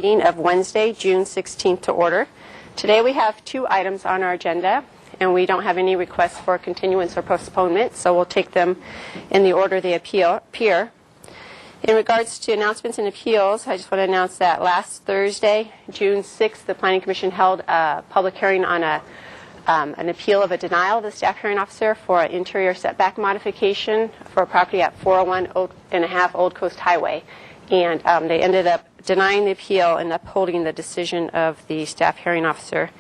meeting of Wednesday, June 16th to order. Today we have 2 items on our agenda, and we don't have any requests for continuance or postponement, so we'll take them in the order they appear. In regards to announcements and appeals, I just want to announce that last Thursday, June 6th, the Planning Commission held a public hearing on an appeal of a denial of the staff hearing officer for an interior setback modification for a property at 401.5 Old Coast Highway. And they ended up denying the appeal and upholding the decision of the staff hearing officer.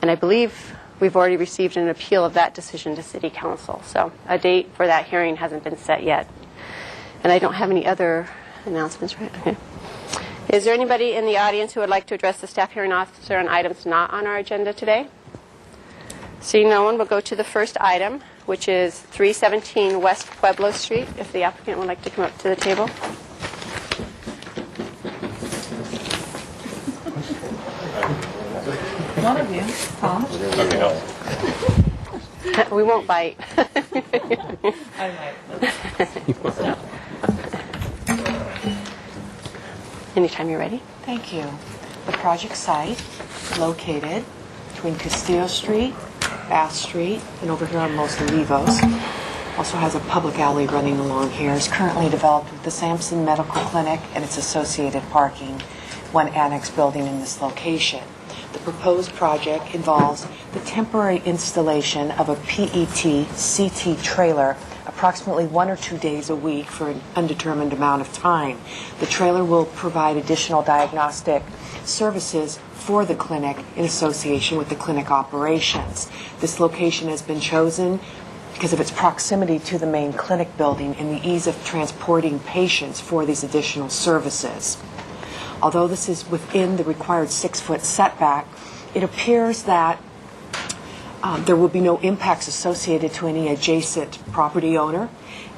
And I believe we've already received an appeal of that decision to City Council. So a date for that hearing hasn't been set yet. And I don't have any other announcements, right? Okay. Is there anybody in the audience who would like to address the staff hearing officer on items not on our agenda today? Seeing no one, we'll go to the first item, which is 317 West Pueblo Street, if the applicant would like to come up to the table. One of you, Tom. We won't bite. I might. Anytime you're ready. Thank you. The project site, located between Castillo Street, Bath Street, and over here on Los Olivos, also has a public alley running along here, is currently developed with the Sampson Medical Clinic and its associated parking, one annex building in this location. The proposed project involves the temporary installation of a PET-CT trailer approximately 1 or 2 days a week for an undetermined amount of time. The trailer will provide additional diagnostic services for the clinic in association with the clinic operations. This location has been chosen because of its proximity to the main clinic building and the ease of transporting patients for these additional services. Although this is within the required 6-foot setback, it appears that there will be no impacts associated to any adjacent property owner,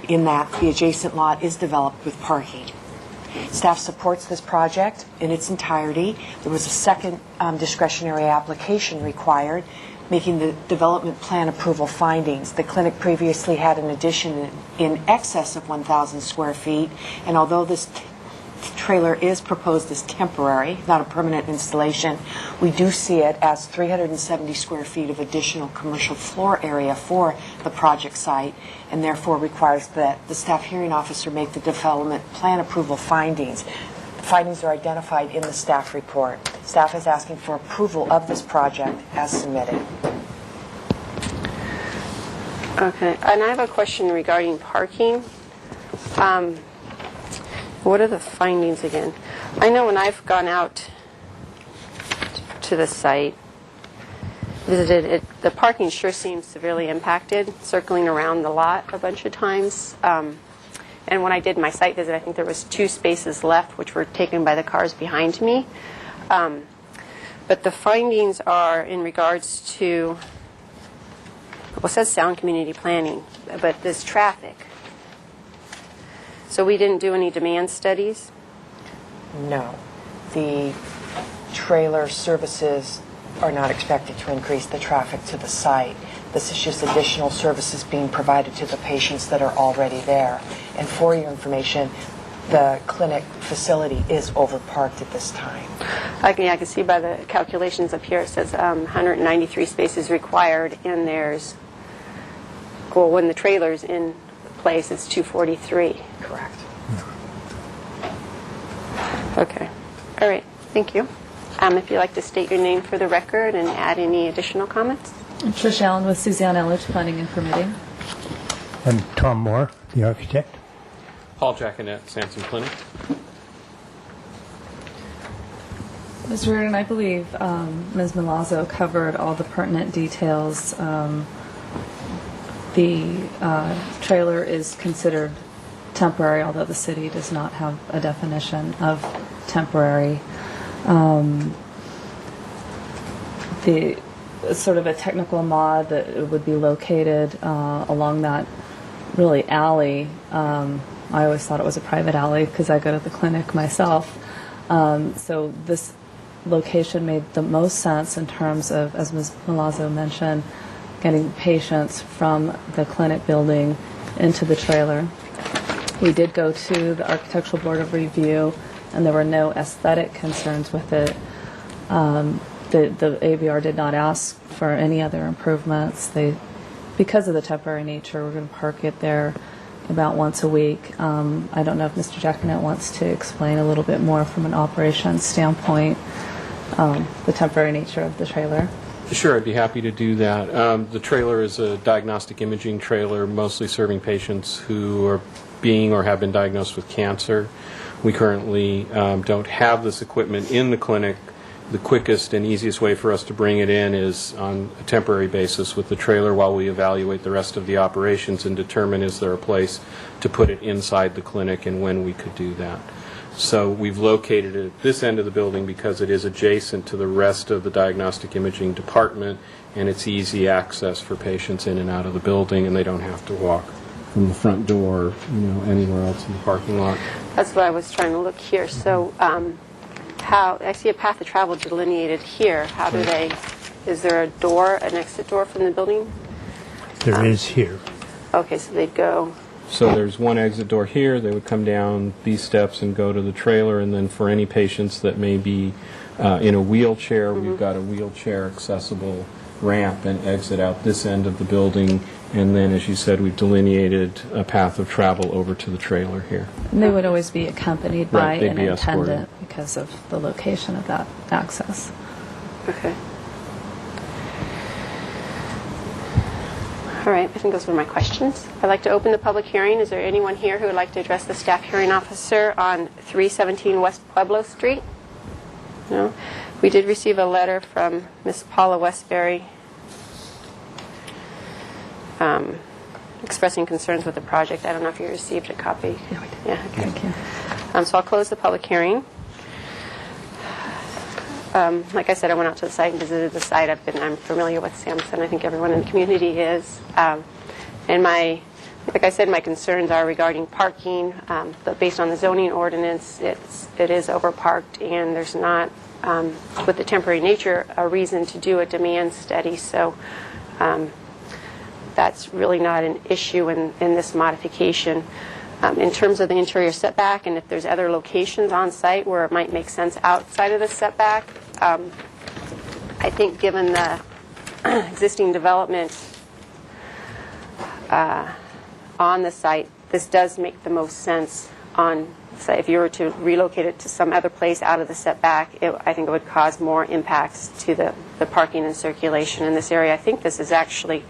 in that the adjacent lot is developed with parking. Staff supports this project in its entirety. There was a second discretionary application required, making the development plan approval findings. The clinic previously had an addition in excess of 1,000 square feet, and although this trailer is proposed as temporary, not a permanent installation, we do see it as 370 square feet of additional commercial floor area for the project site, and therefore requires that the staff hearing officer make the development plan approval findings. The findings are identified in the staff report. Staff is asking for approval of this project as submitted. Okay, and I have a question regarding parking. What are the findings again? I know when I've gone out to the site, visited it, the parking sure seems severely impacted, circling around the lot a bunch of times. And when I did my site visit, I think there was 2 spaces left, which were taken by the cars behind me. But the findings are in regards to, well, it says sound community planning, but this traffic. So we didn't do any demand studies? No. The trailer services are not expected to increase the traffic to the site. This is just additional services being provided to the patients that are already there. And for your information, the clinic facility is overparked at this time. I can see by the calculations up here, it says 193 spaces required, and there's, well, when the trailer's in place, it's 243. Correct. Okay. All right. Thank you. If you'd like to state your name for the record and add any additional comments. Trish Allen with Suzanne Elledge, Planning and Permitting. And Tom Moore, the architect. Paul Jackinet, Sampson Clinic. Ms. Reardon, I believe Ms. Milazzo covered all the pertinent details. The trailer is considered temporary, although the city does not have a definition of temporary. The sort of a technical mod that it would be located along that really alley. I always thought it was a private alley because I go to the clinic myself. So this location made the most sense in terms of, as Ms. Milazzo mentioned, getting patients from the clinic building into the trailer. We did go to the Architectural Board of Review and there were no aesthetic concerns with it. The ABR did not ask for any other improvements. Because of the temporary nature, we're going to park it there about once a week. I don't know if Mr. Jacquinet wants to explain a little bit more from an operations standpoint, the temporary nature of the trailer. Sure, I'd be happy to do that. The trailer is a diagnostic imaging trailer, mostly serving patients who are being or have been diagnosed with cancer. We currently don't have this equipment in the clinic. The quickest and easiest way for us to bring it in is on a temporary basis with the trailer while we evaluate the rest of the operations and determine is there a place to put it inside the clinic and when we could do that. So we've located it at this end of the building because it is adjacent to the rest of the diagnostic imaging department, and it's easy access for patients in and out of the building, and they don't have to walk from the front door, anywhere else in the parking lot. That's what I was trying to look here. So how I see a path of travel delineated here. How do they? Is there a door, an exit door from the building? There is here. Okay, so they'd go. So there's one exit door here. They would come down these steps and go to the trailer, and then for any patients that may be in a wheelchair, we've got a wheelchair accessible ramp and exit out this end of the building. And then, as you said, we've delineated a path of travel over to the trailer here. And they would always be accompanied by Right, they'd an be attendant escorted. because of the location of that access. Okay. All right, I think those were my questions. I'd like to open the public hearing. Is there anyone here who would like to address the staff hearing officer on 317 West Pueblo Street? No? We did receive a letter from Ms. Paula Westbury expressing concerns with the project. I don't know if you received a copy. Yeah, okay. Thank you. So I'll close the public hearing. Like I said, I went out to the site and visited the site. I'm familiar with Sampson. I think everyone in the community is. And like I said, my concerns are regarding parking. But based on the zoning ordinance, it is overparked, and there's not, with the temporary nature, a reason to do a demand study. So that's really not an issue in this modification. In terms of the interior setback, and if there's other locations on site where it might make sense outside of the setback, I think given the existing development on the site, this does make the most sense on, say, if you were to relocate it to some other place out of the setback, I think it would cause more impacts to the parking and circulation in this area. I think this is actually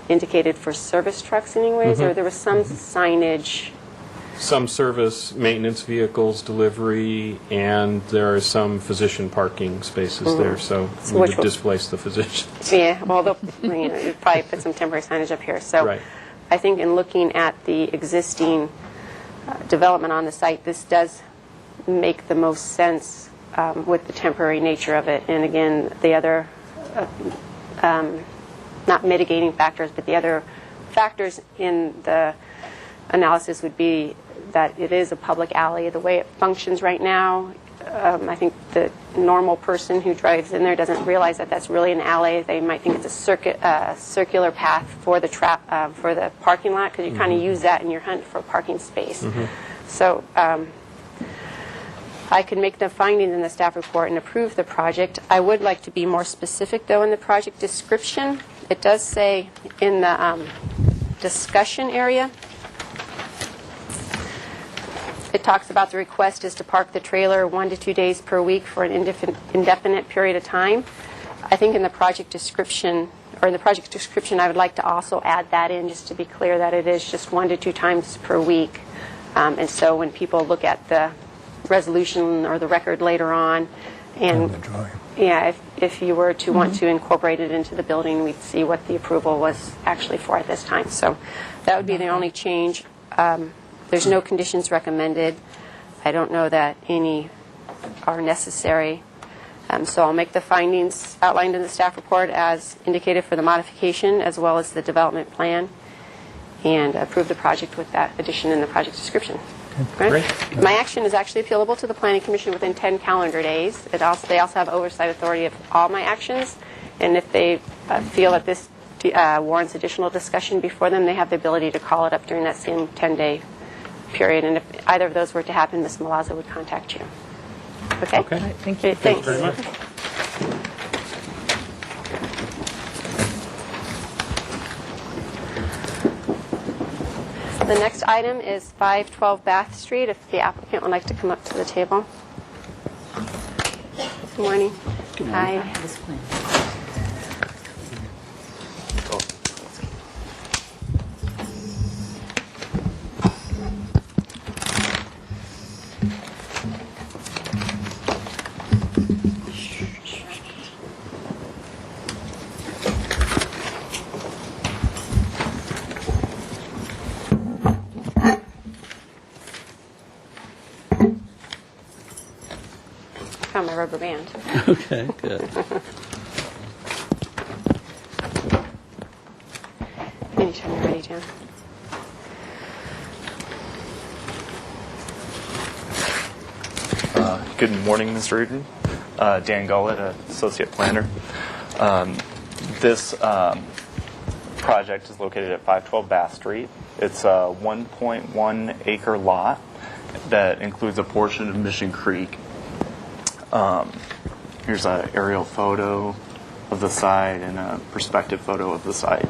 indicated for service trucks anyways, or there was some signage. Some service, maintenance vehicles, delivery, and there are some physician parking spaces there, so we which would will- displace the physicians. Yeah, well, you'd probably put some temporary signage up here. So Right. I think in looking at the existing development on the site, this does make the most sense with the temporary nature of it. And again, the other, not mitigating factors, but the other factors in the analysis would be that it is a public alley. The way it functions right now, I think the normal person who drives in there doesn't realize that that's really an alley. They might think it's a circular path for the for the parking lot, because you kind of use that in your hunt for parking space. So I could make the findings in the staff report and approve the project. I would like to be more specific, though, in the project description. It does say in the discussion area, it talks about the request is to park the trailer 1 to 2 days per week for an indefinite period of time. I think in the project description, I would like to also add that in, just to be clear that it is just 1 to 2 times per week. And so when people look at the resolution or the record later on, and the drawing. yeah, if you were to want to incorporate it into the building, we'd see what the approval was actually for at this time. So that would be the only change. There's no conditions recommended. I don't know that any are necessary. So I'll make the findings outlined in the staff report as indicated for the modification, as well as the development plan, and approve the project with that addition in the project description. Great. My action is actually appealable to the Planning Commission within 10 calendar days. They also have oversight authority of all my actions, and if they feel that this warrants additional discussion before them, they have the ability to call it up during that same 10-day period. And if either of those were to happen, Ms. Malazzo would contact you. Okay? Okay. All right, thank you. Okay, thanks. Very much. The next item is 512 Bath Street, if the applicant would like to come up to the table. Good morning. Hi. Found my rubber band. Okay, good. Anytime you're ready, Jan. Good morning, Mr. Eden. Dan Gullett, Associate Planner. This project is located at 512 Bath Street. It's a 1.1 acre lot that includes a portion of Mission Creek. Here's an aerial photo of the site and a perspective photo of the site.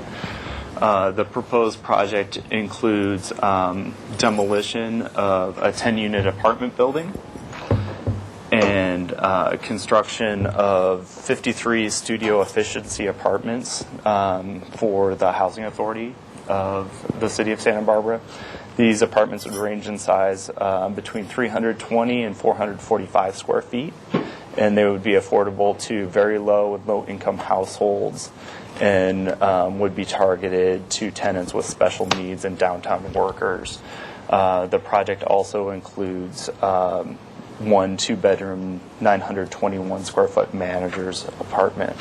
The proposed project includes demolition of a 10-unit apartment building and construction of 53 studio efficiency apartments for the Housing Authority of the City of Santa Barbara. These apartments would range in size between 320 and 445 square feet, and they would be affordable to very low and low income households and would be targeted to tenants with special needs and downtown workers. The project also includes one 2-bedroom, 921 square foot manager's apartment.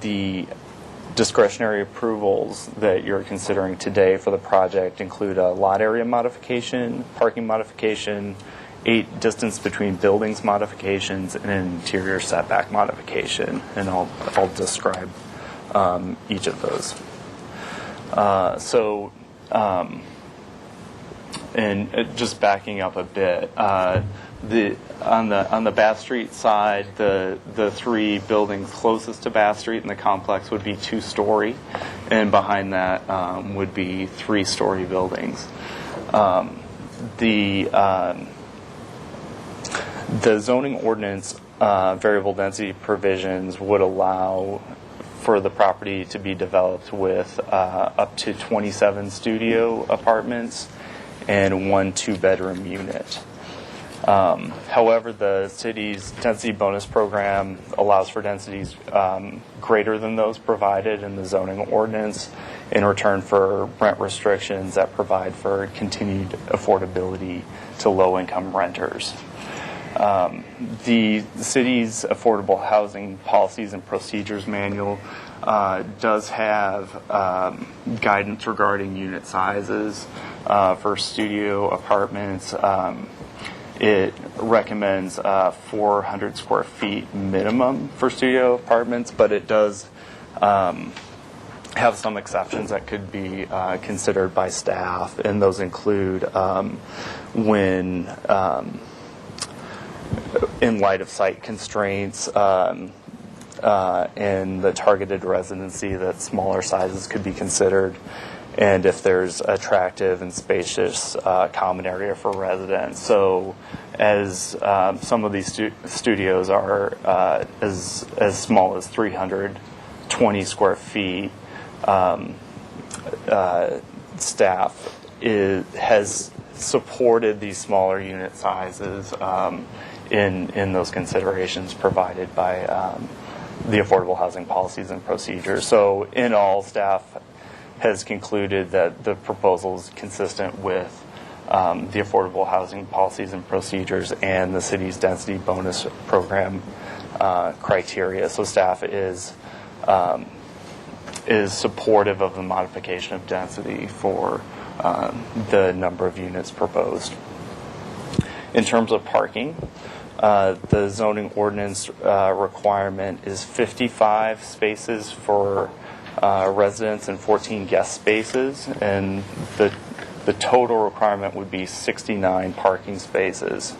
The discretionary approvals that you're considering today for the project include a lot area modification, parking modification, 8 distance between buildings modifications, and an interior setback modification. And I'll describe each of those. And just backing up a bit, on the Bath Street side, the 3 buildings closest to Bath Street in the complex would be 2-story, and behind that would be 3-story buildings. The zoning ordinance variable density provisions would allow for the property to be developed with up to 27 studio apartments and 1 2-bedroom unit. However, the city's density bonus program allows for densities greater than those provided in the zoning ordinance in return for rent restrictions that provide for continued affordability to low-income renters. The city's affordable housing policies and procedures manual does have guidance regarding unit sizes for studio apartments. It recommends 400 square feet minimum for studio apartments, but it does have some exceptions that could be considered by staff, and those include when in light of site constraints and the targeted residency, that smaller sizes could be considered, and if there's attractive and spacious common area for residents. So as some of these studios are as small as 320 square feet, staff has supported these smaller unit sizes in those considerations provided by the affordable housing policies and procedures. So in all, staff has concluded that the proposal is consistent with the affordable housing policies and procedures and the city's density bonus program criteria. So staff is supportive of the modification of density for the number of units proposed. In terms of parking, the zoning ordinance requirement is 55 spaces for residents and 14 guest spaces, and the total requirement would be 69 parking spaces.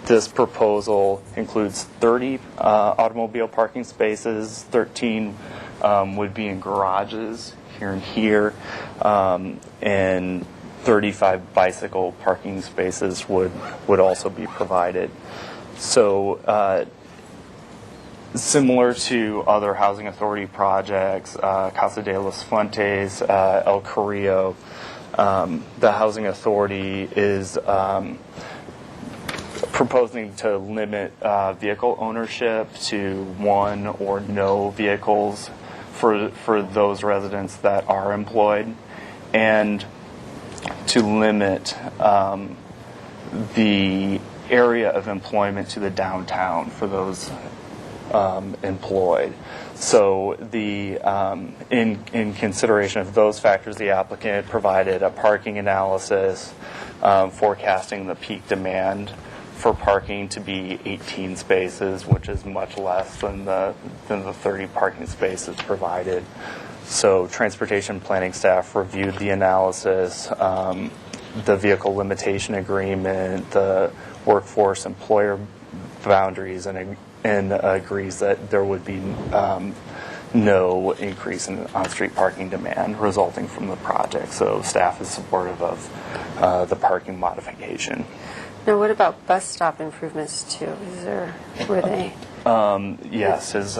This proposal includes 30 automobile parking spaces, 13 would be in garages here and here, and 35 bicycle parking spaces would also be provided. So similar to other housing authority projects, Casa de los Fuentes, El Carrillo, the housing authority is proposing to limit vehicle ownership to one or no vehicles for those residents that are employed, and to limit the area of employment to the downtown for those employed. So in consideration of those factors, the applicant provided a parking analysis forecasting the peak demand for parking to be 18 spaces, which is much less than the 30 parking spaces provided. So transportation planning staff reviewed the analysis, the vehicle limitation agreement, the workforce employer boundaries, and agrees that there would be no increase in on-street parking demand resulting from the project. So staff is supportive of the parking modification. Now, what about bus stop improvements too? Were they? Yes, as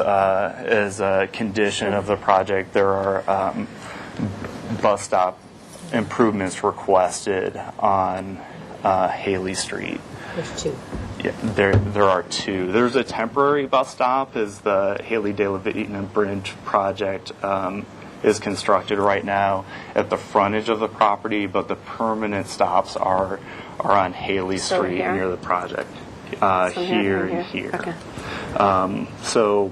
a condition of the project, there are bus stop improvements requested on Haley Street. There's two. Yeah, there are two. There's a temporary bus stop as the Haley de la Vitina Bridge project is constructed right now at the frontage of the property, but the permanent stops are on Haley So Street here? near the project. So Here and here. Okay. So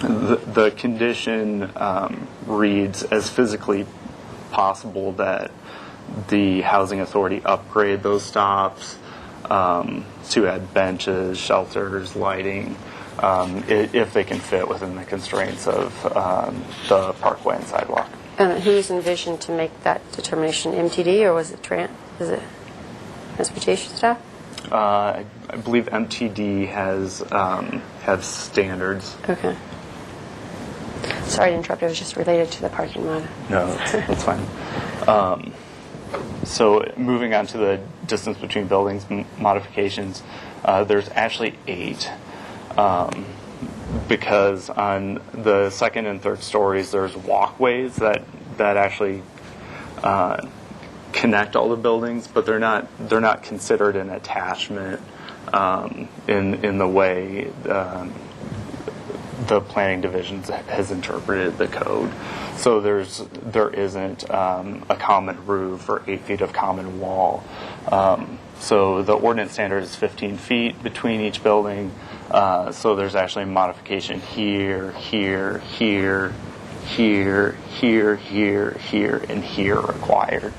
the condition reads as physically possible that the housing authority upgrade those stops to add benches, shelters, lighting, if they can fit within the constraints of the parkway and sidewalk. And who's envisioned to make that determination? MTD, or was it is it transportation staff? I believe MTD has standards. Okay. Sorry to interrupt. It was just related to the parking lot. No, that's fine. So moving on to the distance between buildings modifications, there's actually 8 because on the second and third stories there's walkways that actually connect all the buildings, but they're not considered an attachment in the way the planning division has interpreted the code. So there isn't a common roof or 8 feet of common wall. So the ordinance standard is 15 feet between each building. So there's actually a modification here, here, here, here, here, here, here, and here required.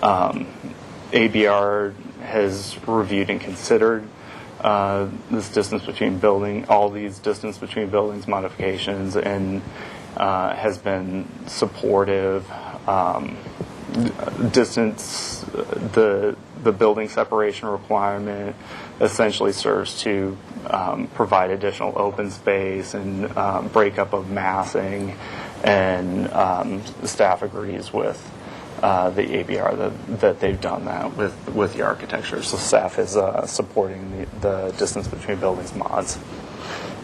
ABR has reviewed and considered this distance between all these distance between buildings modifications, and has been supportive. The building separation requirement essentially serves to provide additional open space and breakup of massing, and staff agrees with the ABR that they've done that with the architecture. So staff is supporting the distance between buildings mods.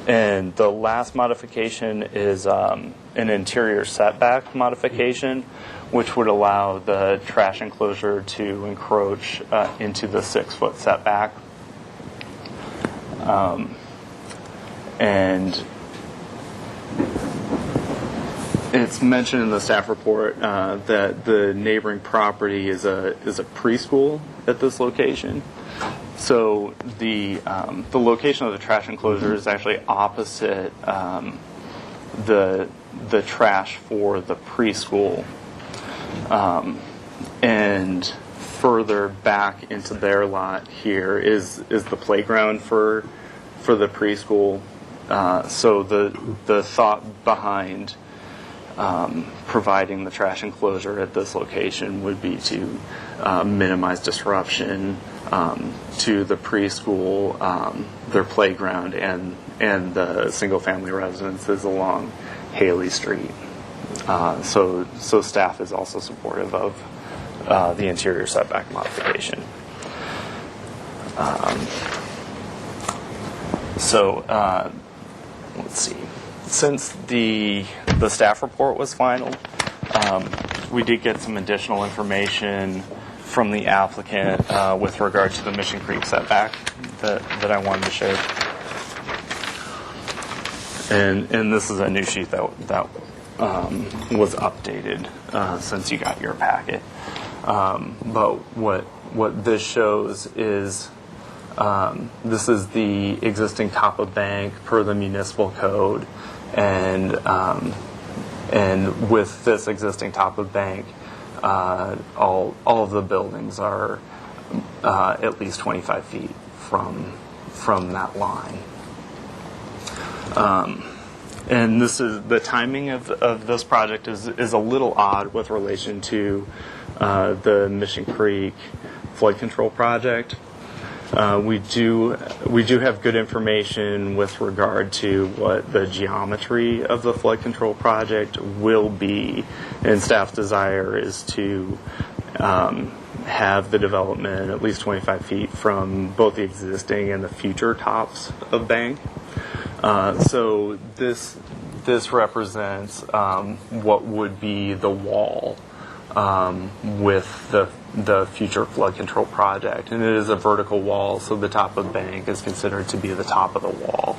And the last modification is an interior setback modification, which would allow the trash enclosure to encroach into the 6-foot setback. And it's mentioned in the staff report that the neighboring property is a preschool at this location. So the location of the trash enclosure is actually opposite the trash for the preschool, and further back into their lot here is the playground for the preschool. So the thought behind providing the trash enclosure at this location would be to minimize disruption to the preschool, their playground, and the single-family residences along Haley Street. So staff is also supportive of the interior setback modification. Let's see. Since the staff report was final, we did get some additional information from the applicant with regard to the Mission Creek setback that I wanted to share. And this is a new sheet that was updated since you got your packet. But what this shows is this is the existing top of bank per the municipal code, and with this existing top of bank, all of the buildings are at least 25 feet from that line. And this is the timing of this project is a little odd with relation to the Mission Creek flood control project. We do have good information with regard to what the geometry of the flood control project will be, and staff's desire is to have the development at least 25 feet from both the existing and the future tops of bank. So this represents what would be the wall with the future flood control project, and it is a vertical wall, so the top of bank is considered to be the top of the wall.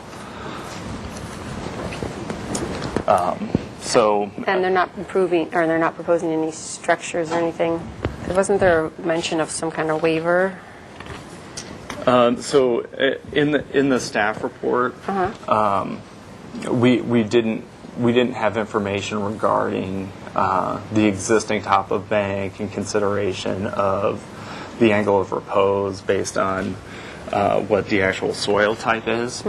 And they're not proposing any structures or anything. Wasn't there a mention of some kind of waiver? So in the staff report, we didn't have information regarding the existing top of bank in consideration of the angle of repose based on what the actual soil type is.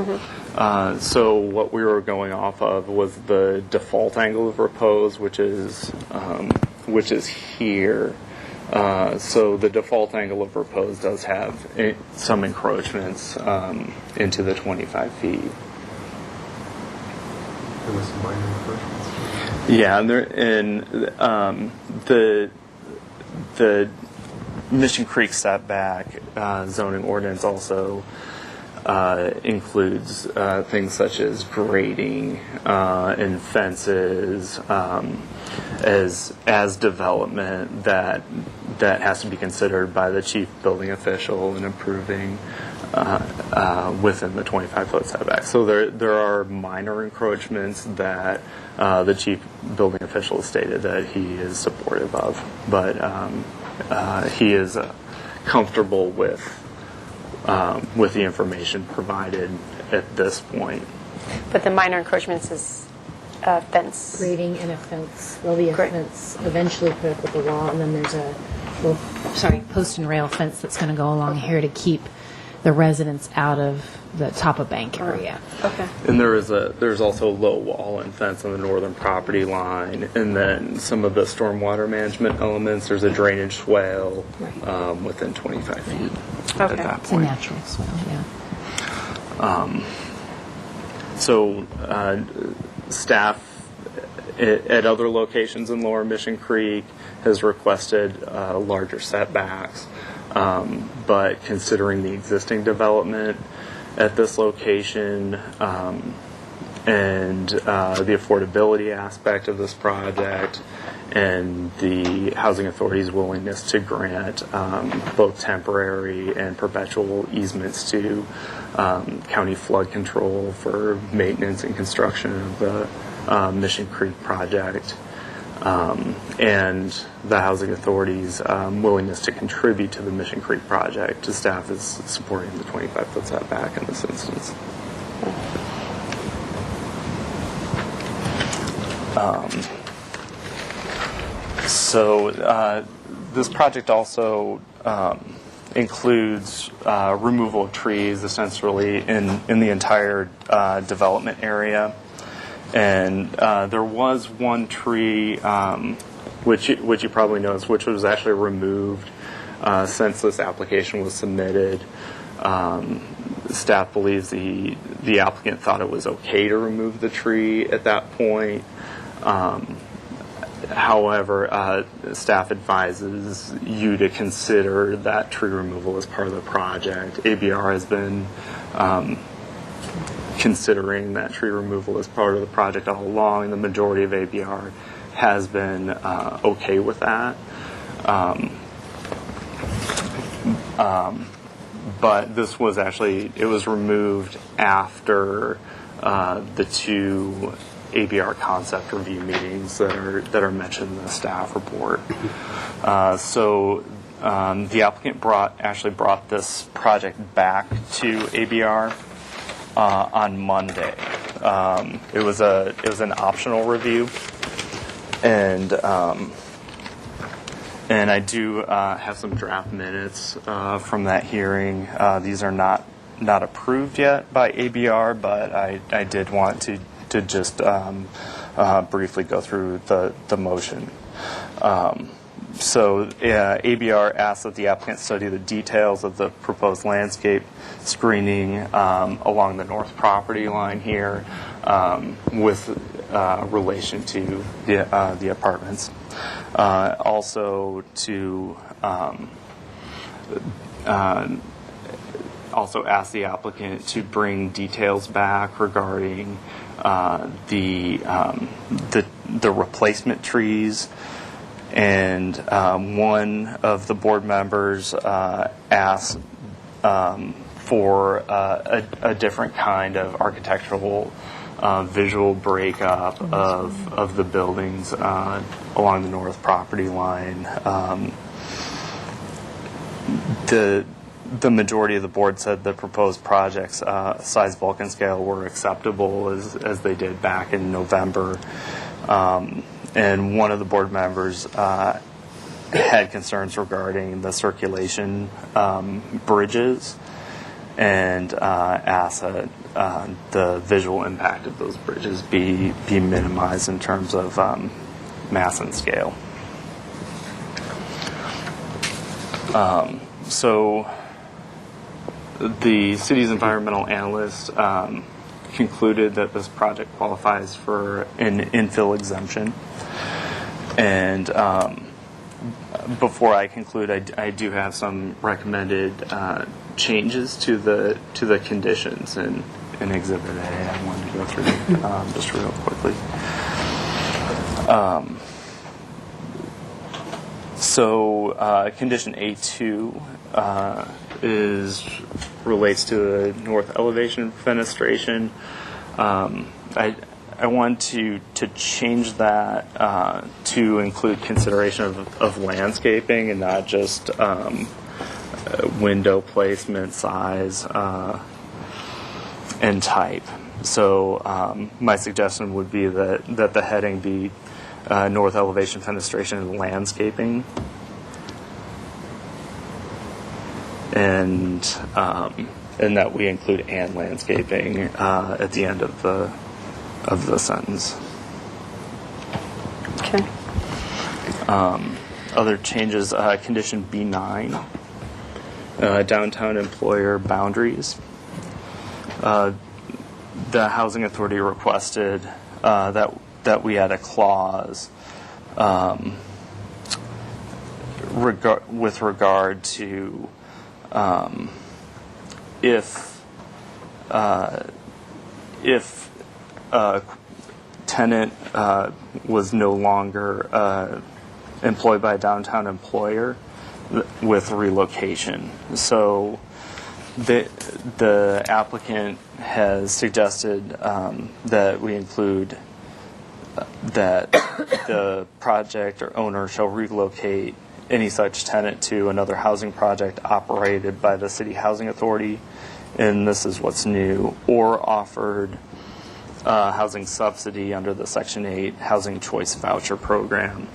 So what we were going off of was the default angle of repose, which is here. So the default angle of repose does have some encroachments into the 25 feet. There was some minor encroachments. Yeah, and the Mission Creek setback zoning ordinance also includes things such as grading and fences as development that has to be considered by the chief building official in approving within the 25-foot setback. So there are minor encroachments that the chief building official has stated that he is supportive of, but he is comfortable with the information provided at this point. But the minor encroachments is fence. Grading and a fence. There'll be a Great. fence eventually put up with the wall, and then there's a post and rail fence that's going to go along here to keep the residents out of the top of bank area. Okay. And there's also a low wall and fence on the northern property line, and then some of the stormwater management elements. There's a drainage swale within 25 feet at Okay. that It's a point. natural swale, yeah. So staff at other locations in Lower Mission Creek has requested larger setbacks, but considering the existing development at this location and the affordability aspect of this project and the Housing Authority's willingness to grant both temporary and perpetual easements to county flood control for maintenance and construction of the Mission Creek project, and the Housing Authority's willingness to contribute to the Mission Creek project, staff is supporting the 25-foot setback in this instance. This project also includes removal of trees, essentially in the entire development area. And there was one tree, which you probably noticed, which was actually removed Since this application was submitted, staff believes the applicant thought it was okay to remove the tree at that point. However, staff advises you to consider that tree removal as part of the project. ABR has been considering that tree removal as part of the project all along. The majority of ABR has been okay with that. But this was actually, it was removed after the two ABR concept review meetings that are mentioned in the staff report. So the applicant actually brought this project back to ABR on Monday. It was an optional review, and I do have some draft minutes from that hearing. These are not approved yet by ABR, but I did want to just briefly go through the motion. So ABR asked that the applicant study the details of the proposed landscape screening along the north property line here with relation to the apartments. Also to also ask the applicant to bring details back regarding the replacement trees. And one of the board members asked for a different kind of architectural visual breakup of the buildings along the north property line. The majority of the board said the proposed projects size, bulk, and scale were acceptable as they did back in November. And one of the board members had concerns regarding the circulation bridges and asked that the visual impact of those bridges be minimized in terms of mass and scale. So the city's environmental analyst concluded that this project qualifies for an infill exemption. And before I conclude, I do have some recommended changes to the conditions in Exhibit A. I wanted to go through just real quickly. So condition A2 relates to the north elevation fenestration. I want to change that to include consideration of landscaping and not just window placement, size, and type. So my suggestion would be that the heading be north elevation fenestration and landscaping, and that we include and landscaping at the end of the sentence. Okay. Other changes, condition B9, downtown employer boundaries. The Housing Authority requested that we add a clause with regard to if a tenant was no longer employed by a downtown employer with relocation. So the applicant has suggested that we include that the project or owner shall relocate any such tenant to another housing project operated by the City Housing Authority, and this is what's new, or offered housing subsidy under the Section 8 Housing Choice Voucher Program.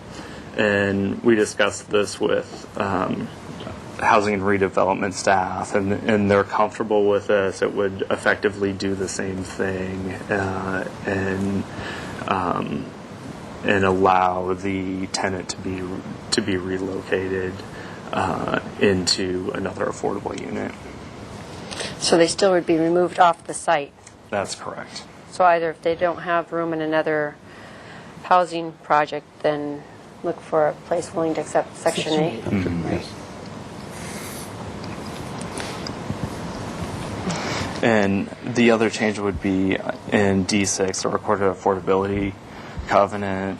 And we discussed this with housing and redevelopment staff, and they're comfortable with this. It would effectively do the same thing and allow the tenant to be relocated into another affordable unit. So they still would be removed off the site. That's correct. So either if they don't have room in another housing project, then look for a place willing to accept Section 8. And the other change would be in D6, the recorded affordability covenant,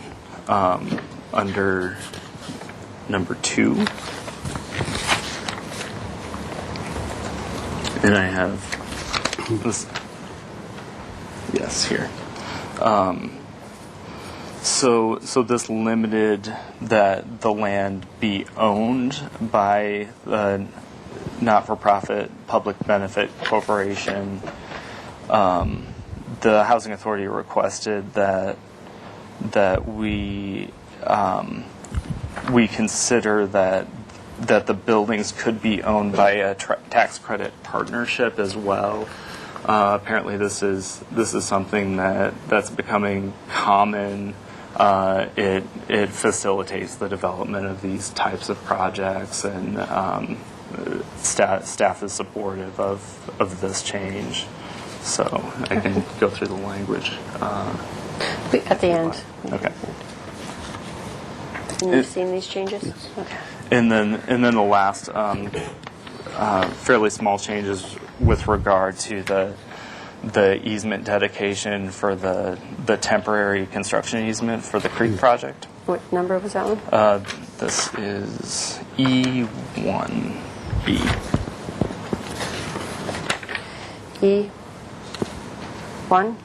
under number 2. And I have this, yes, here. So this limited that the land be owned by the not-for-profit public benefit corporation. The Housing Authority requested that we consider that the buildings could be owned by a tax credit partnership as well. Apparently, this is something that's becoming common. It facilitates the development of these types of projects, and staff is supportive of this change. So I can go through the language. At the end. Okay. And you've seen these changes? Yes. Okay. And then the last fairly small changes with regard to the easement dedication for the temporary construction easement for the creek project. What number was that one? This is E1B. E1?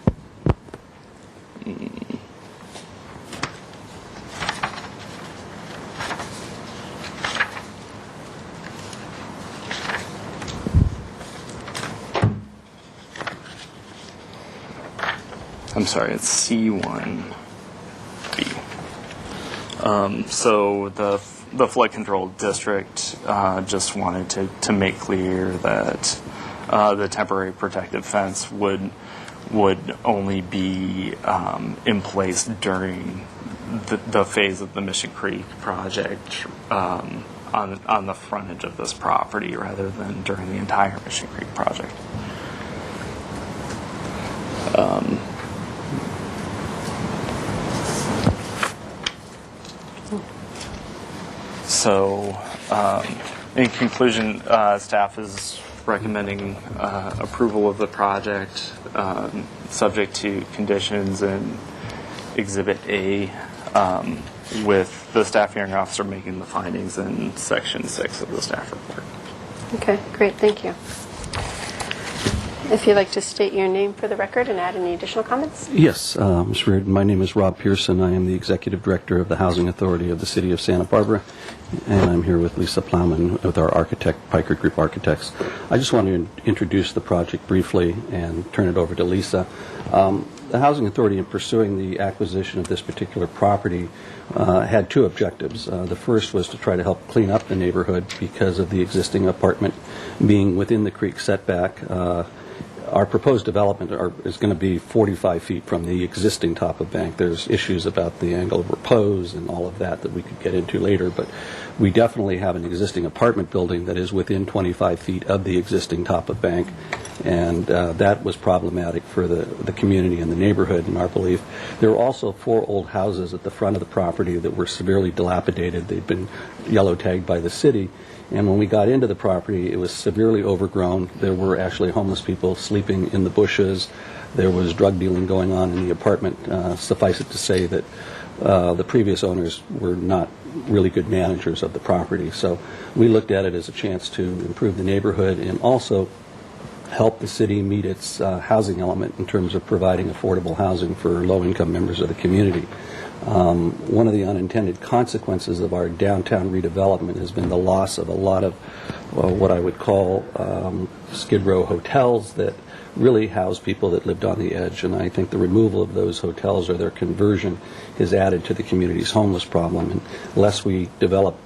I'm sorry, it's C1B. So the flood control district just wanted to make clear that the temporary protective fence would only be in place during the phase of the Mission Creek project on the frontage of this property, rather than during the entire Mission Creek project. So, in conclusion, staff is recommending approval of the project, subject to conditions in Exhibit A, with the staff hearing officer making the findings in Section 6 of the staff report. Okay, great, thank you. If you'd like to state your name for the record and add any additional comments? Yes, Ms. Reardon, my name is Rob Pearson. I am the Executive Director of the Housing Authority of the City of Santa Barbara, and I'm here with Lisa Plowman with our architect, Piker Group Architects. I just want to introduce the project briefly and turn it over to Lisa. The Housing Authority, in pursuing the acquisition of this particular property, had two objectives. The first was to try to help clean up the neighborhood because of the existing apartment being within the creek setback. Our proposed development is going to be 45 feet from the existing top of bank. There's issues about the angle of repose and all of that we could get into later, but we definitely have an existing apartment building that is within 25 feet of the existing top of bank, and that was problematic for the community and the neighborhood, in our belief. There were also 4 old houses at the front of the property that were severely dilapidated. They'd been yellow tagged by the city. And when we got into the property, it was severely overgrown. There were actually homeless people sleeping in the bushes. There was drug dealing going on in the apartment. Suffice it to say that the previous owners were not really good managers of the property. So we looked at it as a chance to improve the neighborhood and also help the city meet its housing element in terms of providing affordable housing for low-income members of the community. One of the unintended consequences of our downtown redevelopment has been the loss of a lot of what I would call Skid Row hotels that really house people that lived on the edge, and I think the removal of those hotels or their conversion has added to the community's homeless problem. And unless we develop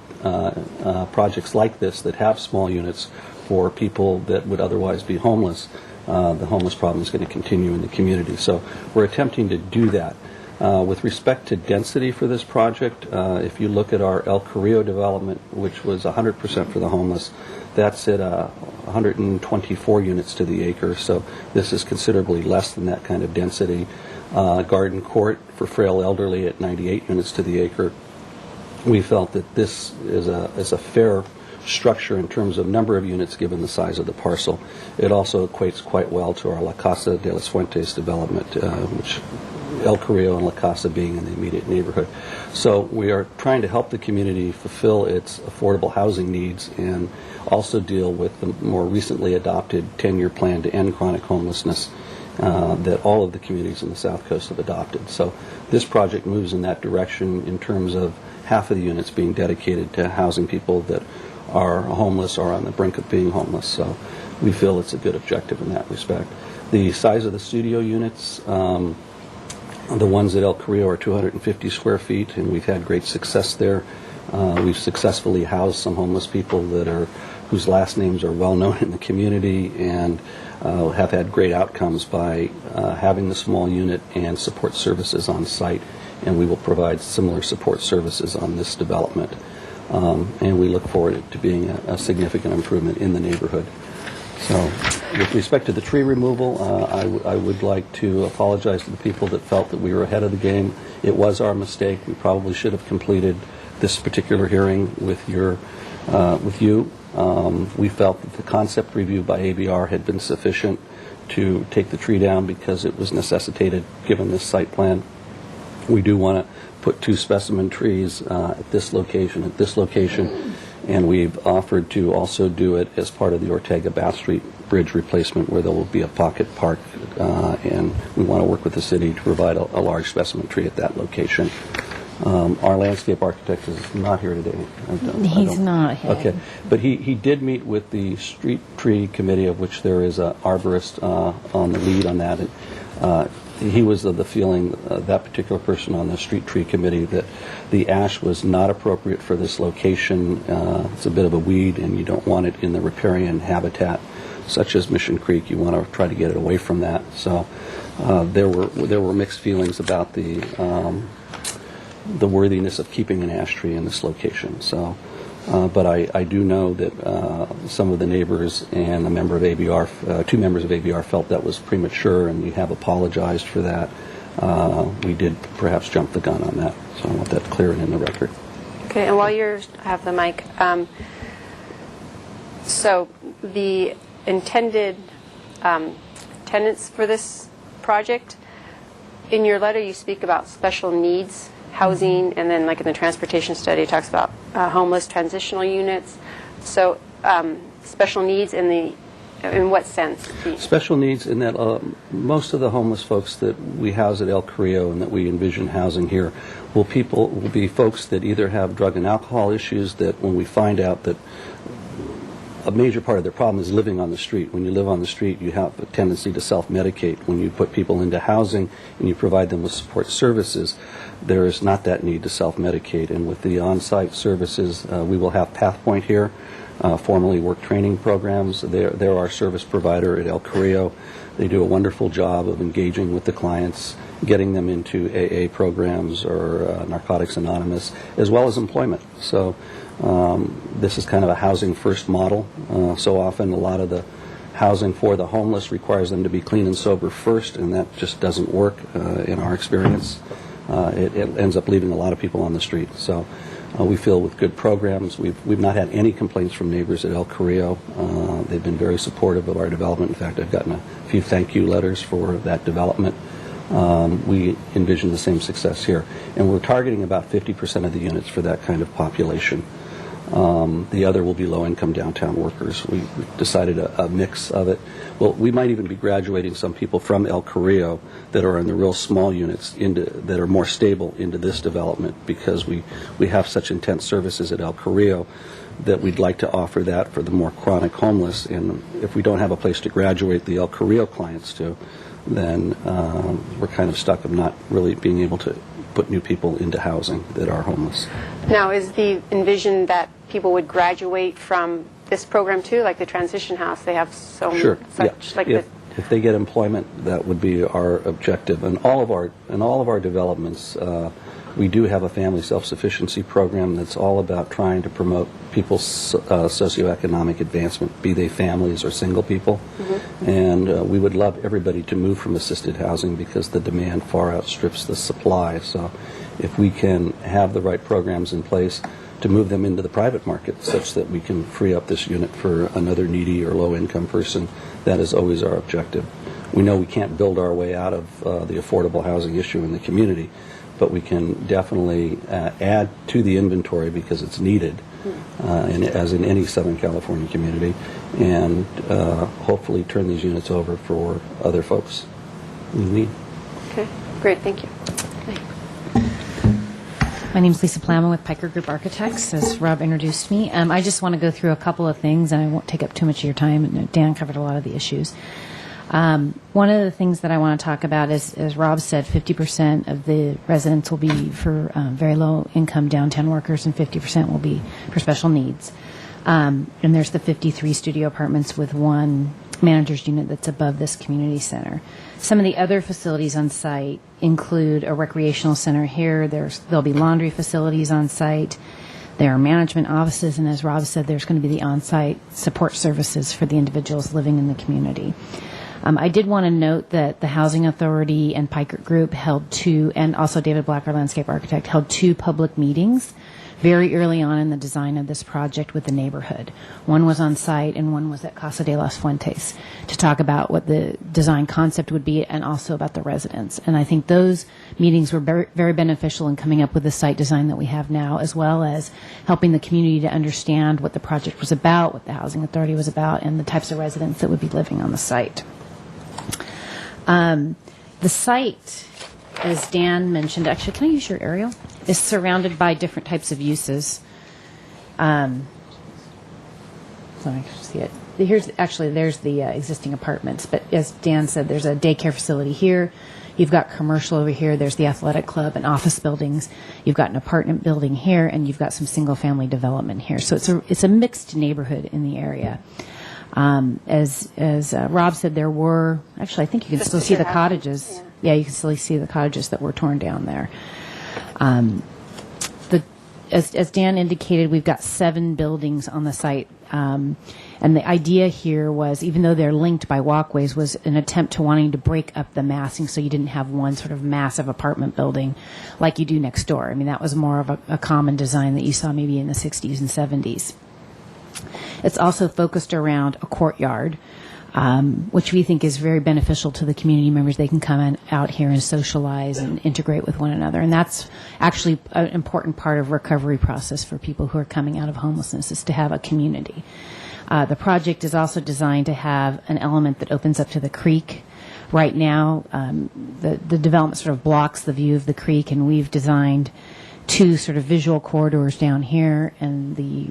projects like this that have small units for people that would otherwise be homeless, the homeless problem is going to continue in the community. So we're attempting to do that. With respect to density for this project, if you look at our El Carrillo development, which was 100% for the homeless, that's at 124 units to the acre, so this is considerably less than that kind of density. Garden Court for frail elderly at 98 units to the acre. We felt that this is a fair structure in terms of number of units given the size of the parcel. It also equates quite well to our La Casa de las Fuentes development, which El Carrillo and La Casa being in the immediate neighborhood. So we are trying to help the community fulfill its affordable housing needs and also deal with the more recently adopted 10-year plan to end chronic homelessness that all of the communities in the South Coast have adopted. So this project moves in that direction in terms of half of the units being dedicated to housing people that are homeless or on the brink of being homeless. So we feel it's a good objective in that respect. The size of the studio units, the ones at El Carrillo are 250 square feet, and we've had great success there. We've successfully housed some homeless people whose last names are well known in the community and have had great outcomes by having the small unit and support services on site, and we will provide similar support services on this development. And we look forward to being a significant improvement in the neighborhood. So with respect to the tree removal, I would like to apologize to the people that felt that we were ahead of the game. It was our mistake. We probably should have completed this particular hearing with you. We felt that the concept review by ABR had been sufficient to take the tree down because it was necessitated given this site plan. We do want to put 2 specimen trees at this location, and we've offered to also do it as part of the Ortega Bath Street bridge replacement where there will be a pocket park, and we want to work with the city to provide a large specimen tree at that location. Our landscape architect is not here today. He's not here. Okay, but he did meet with the street tree committee, of which there is an arborist on the lead on that. He was of the feeling, that particular person on the street tree committee, that the ash was not appropriate for this location. It's a bit of a weed, and you don't want it in the riparian habitat, such as Mission Creek. You want to try to get it away from that. So there were mixed feelings about the worthiness of keeping an ash tree in this location. So. But I do know that some of the neighbors and a member of ABR, 2 members of ABR felt that was premature, and we have apologized for that. We did perhaps jump the gun on that, so I want that clear and in the record. Okay, and while you have the mic, so the intended tenants for this project, in your letter you speak about special needs housing, and then like in the transportation study it talks about homeless transitional units. So special needs in what sense? Special needs in that most of the homeless folks that we house at El Carrillo and that we envision housing here will be folks that either have drug and alcohol issues, that when we find out that a major part of their problem is living on the street. When you live on the street, you have a tendency to self-medicate. When you put people into housing and you provide them with support services, there is not that need to self-medicate. And with the on-site services, we will have PathPoint here, formerly work training programs. They're our service provider at El Carrillo. They do a wonderful job of engaging with the clients, getting them into AA programs or Narcotics Anonymous, as well as employment. So this is kind of a housing first model. So often a lot of the housing for the homeless requires them to be clean and sober first, and that just doesn't work in our experience. It ends up leaving a lot of people on the street. So we feel with good programs. We've not had any complaints from neighbors at El Carrillo. They've been very supportive of our development. In fact, I've gotten a few thank you letters for that development. We envision the same success here. And we're targeting about 50% of the units for that kind of population. The other will be low-income downtown workers. We decided a mix of it. Well, we might even be graduating some people from El Carrillo that are in the real small units that are more stable into this development, because we have such intense services at El Carrillo that we'd like to offer that for the more chronic homeless. And if we don't have a place to graduate the El Carrillo clients to, then we're kind of stuck of not really being able to put new people into housing that are homeless. Now, is the envision that people would graduate from this program too, like the transition house? They have so Sure. such Yeah. like If if they get employment, that would be our objective. And all of our developments, we do have a family self-sufficiency program that's all about trying to promote people's socioeconomic advancement, be they families or single people. And we would love everybody to move from assisted housing because the demand far outstrips the supply. So if we can have the right programs in place to move them into the private market such that we can free up this unit for another needy or low-income person, that is always our objective. We know we can't build our way out of the affordable housing issue in the community, but we can definitely add to the inventory because it's needed, as in any Southern California community, and hopefully turn these units over for other folks in need. Okay, great, thank you. My name is Lisa Plama with Piker Group Architects, as Rob introduced me. I just want to go through a couple of things, and I won't take up too much of your time. And Dan covered a lot of the issues. One of the things that I want to talk about is, as Rob said, 50% of the residents will be for very low-income downtown workers, and 50% will be for special needs. And there's the 53 studio apartments with one manager's unit that's above this community center. Some of the other facilities on site include a recreational center here. There'll be laundry facilities on site. There are management offices, and as Rob said, there's going to be the on-site support services for the individuals living in the community. I did want to note that the Housing Authority and Piker Group held two, and also David Black, our landscape architect, held two public meetings very early on in the design of this project with the neighborhood. One was on site and one was at Casa de las Fuentes to talk about what the design concept would be and also about the residents. And I think those meetings were very, very beneficial in coming up with the site design that we have now, as well as helping the community to understand what the project was about, what the Housing Authority was about, and the types of residents that would be living on the site. The site, as Dan mentioned, actually, can I use your aerial? Is surrounded by different types of uses. So I can see it. There's the existing apartments, but as Dan said, there's a daycare facility here. You've got commercial over here. There's the athletic club and office buildings. You've got an apartment building here, and you've got some single-family development here. So it's a mixed neighborhood in the area. As Rob said, there were actually, I think you can still see the cottages. Yeah, you can still see the cottages that were torn down there. As Dan indicated, we've got 7 buildings on the site, and the idea here was, even though they're linked by walkways, was an attempt to wanting to break up the massing so you didn't have one sort of massive apartment building like you do next door. I mean, that was more of a common design that you saw maybe in the 60s and 70s. It's also focused around a courtyard, which we think is very beneficial to the community members. They can come out here and socialize and integrate with one another. And that's actually an important part of recovery process for people who are coming out of homelessness, is to have a community. The project is also designed to have an element that opens up to the creek. Right now, the development sort of blocks the view of the creek, and we've designed 2 sort of visual corridors down here, and the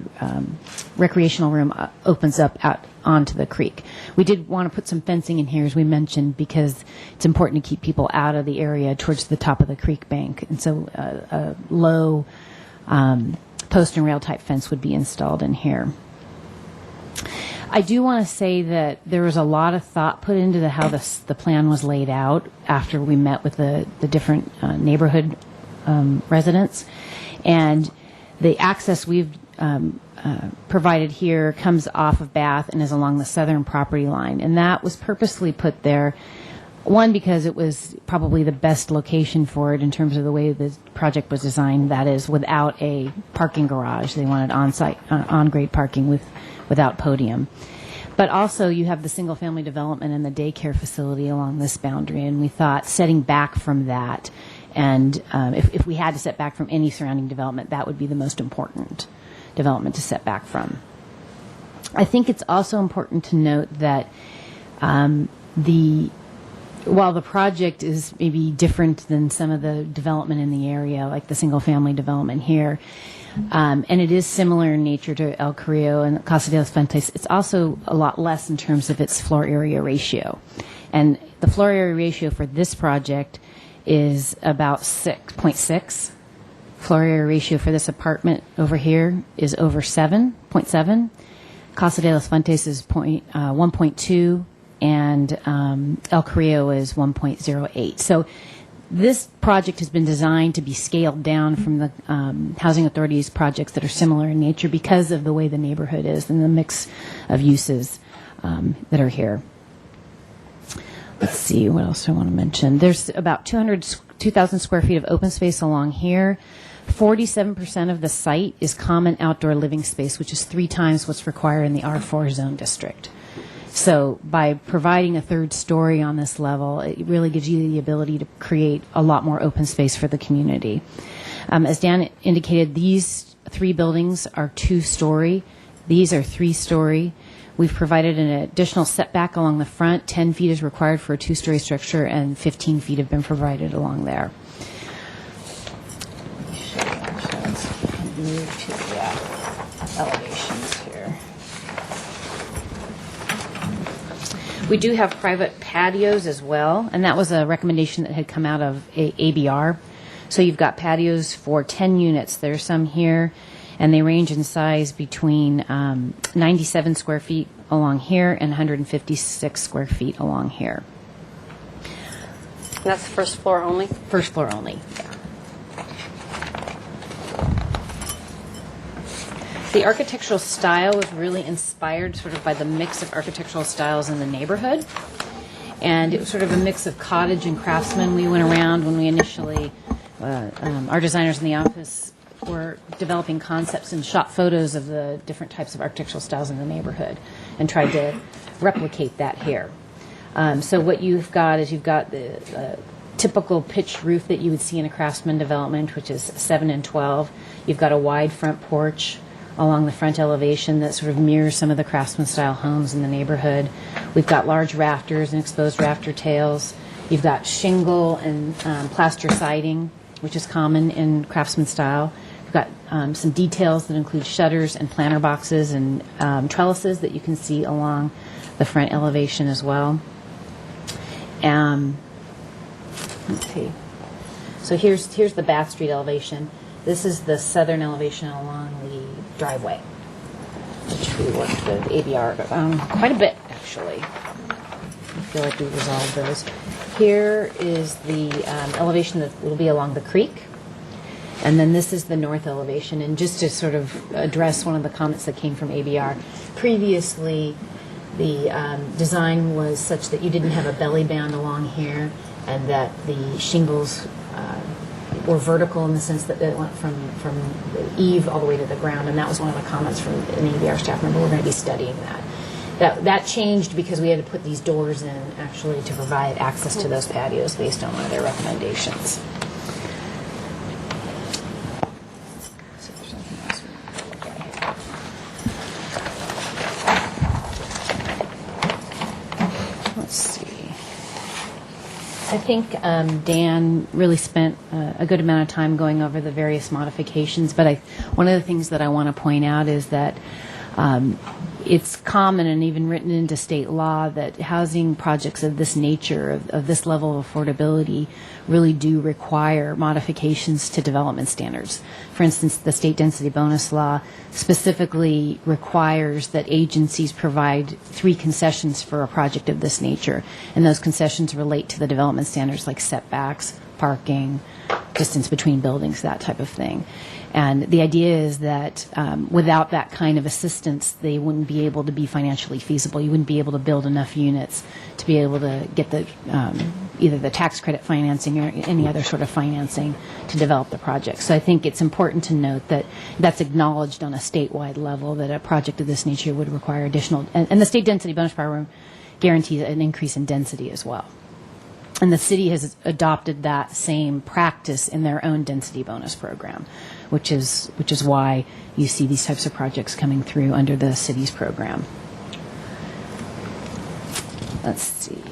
recreational room opens up out onto the creek. We did want to put some fencing in here, as we mentioned, because it's important to keep people out of the area towards the top of the creek bank. And so a low post and rail type fence would be installed in here. I do want to say that there was a lot of thought put into how the plan was laid out after we met with the different neighborhood residents, and the access we've provided here comes off of Bath and is along the southern property line, and that was purposely put there, one, because it was probably the best location for it in terms of the way the project was designed, that is without a parking garage. They wanted on-site, on-grade parking without podium. But also you have the single-family development and the daycare facility along this boundary, and we thought setting back from that, and if we had to set back from any surrounding development, that would be the most important development to set back from. I think it's also important to note that while the project is maybe different than some of the development in the area, like the single-family development here, and it is similar in nature to El Carrillo and Casa de las Fuentes, it's also a lot less in terms of its floor area ratio. And the floor area ratio for this project is about 6.6. Floor area ratio for this apartment over here is over 7.7. Casa de las Fuentes is 1.2. and El Carrillo is 1.08. So this project has been designed to be scaled down from the Housing Authority's projects that are similar in nature because of the way the neighborhood is and the mix of uses that are here. Let's see, what else do I want to mention? There's about 2,000 square feet of open space along here. 47% of the site is common outdoor living space, which is 3 times what's required in the R4 zone district. So by providing a third story on this level, it really gives you the ability to create a lot more open space for the community. As Dan indicated, these 3 buildings are 2-story. These are 3-story. We've provided an additional setback along the front. 10 feet is required for a 2-story structure, and 15 feet have been provided along there. Let's move to the elevations here. We do have private patios as well, and that was a recommendation that had come out of ABR. So you've got patios for 10 units. There's some here, and they range in size between 97 square feet along here and 156 square feet along here. And that's the first floor only? First floor only, yeah. The architectural style was really inspired sort of by the mix of architectural styles in the neighborhood. And it was sort of a mix of cottage and craftsman. We went around when we initially, our designers in the office were developing concepts and shot photos of the different types of architectural styles in the neighborhood and tried to replicate that here. So what you've got is you've got the typical pitched roof that you would see in a craftsman development, which is 7 and 12. You've got a wide front porch along the front elevation that sort of mirrors some of the craftsman style homes in the neighborhood. We've got large rafters and exposed rafter tails. You've got shingle and plaster siding, which is common in craftsman style. We've got some details that include shutters and planter boxes and trellises that you can see along the front elevation as well. Let's see. So here's the Bath Street elevation. This is the southern elevation along the driveway, which we worked with ABR quite a bit, actually. I feel like we resolved those. Here is the elevation that will be along the creek. And then this is the north elevation. And just to sort of address one of the comments that came from ABR, previously the design was such that you didn't have a belly band along here and that the shingles were vertical in the sense that they went from the eave all the way to the ground. And that was one of the comments from an ABR staff member. We're going to be studying that. That changed because we had to put these doors in actually to provide access to those patios based on one of their recommendations. Let's see. I think Dan really spent a good amount of time going over the various modifications, but one of the things that I want to point out is that it's common and even written into state law that housing projects of this nature, of this level of affordability, really do require modifications to development standards. For instance, the state density bonus law specifically requires that agencies provide 3 concessions for a project of this nature, and those concessions relate to the development standards like setbacks, parking, distance between buildings, that type of thing. And the idea is that without that kind of assistance, they wouldn't be able to be financially feasible. You wouldn't be able to build enough units to be able to get the either the tax credit financing or any other sort of financing to develop the project. So I think it's important to note that that's acknowledged on a statewide level, that a project of this nature would require additional, and the state density bonus program guarantees an increase in density as well. And the city has adopted that same practice in their own density bonus program, which is why you see these types of projects coming through under the city's program. Let's see.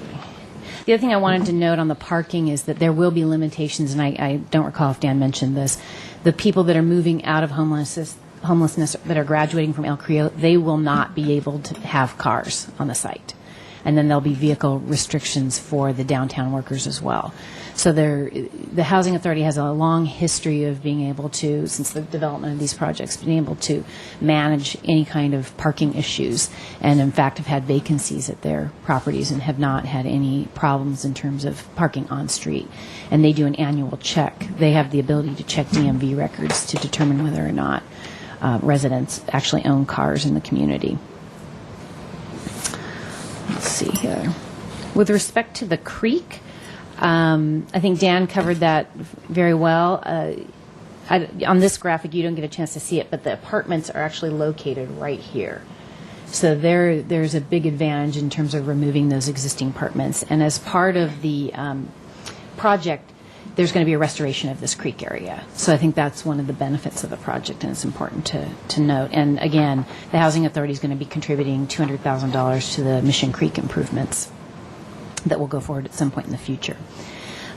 The other thing I wanted to note on the parking is that there will be limitations, and I don't recall if Dan mentioned this. The people that are moving out of homelessness that are graduating from El Carrillo, they will not be able to have cars on the site. and then there'll be vehicle restrictions for the downtown workers as well. So the Housing Authority has a long history of being able to, since the development of these projects, being able to manage any kind of parking issues, and in fact have had vacancies at their properties and have not had any problems in terms of parking on street. And they do an annual check. They have the ability to check DMV records to determine whether or not residents actually own cars in the community. Let's see here. With respect to the creek, I think Dan covered that very well. On this graphic, you don't get a chance to see it, but the apartments are actually located right here. So there's a big advantage in terms of removing those existing apartments. And as part of the project, there's going to be a restoration of this creek area. So I think that's one of the benefits of the project, and it's important to note. And again, the Housing Authority is going to be contributing $200,000 to the Mission Creek improvements that will go forward at some point in the future.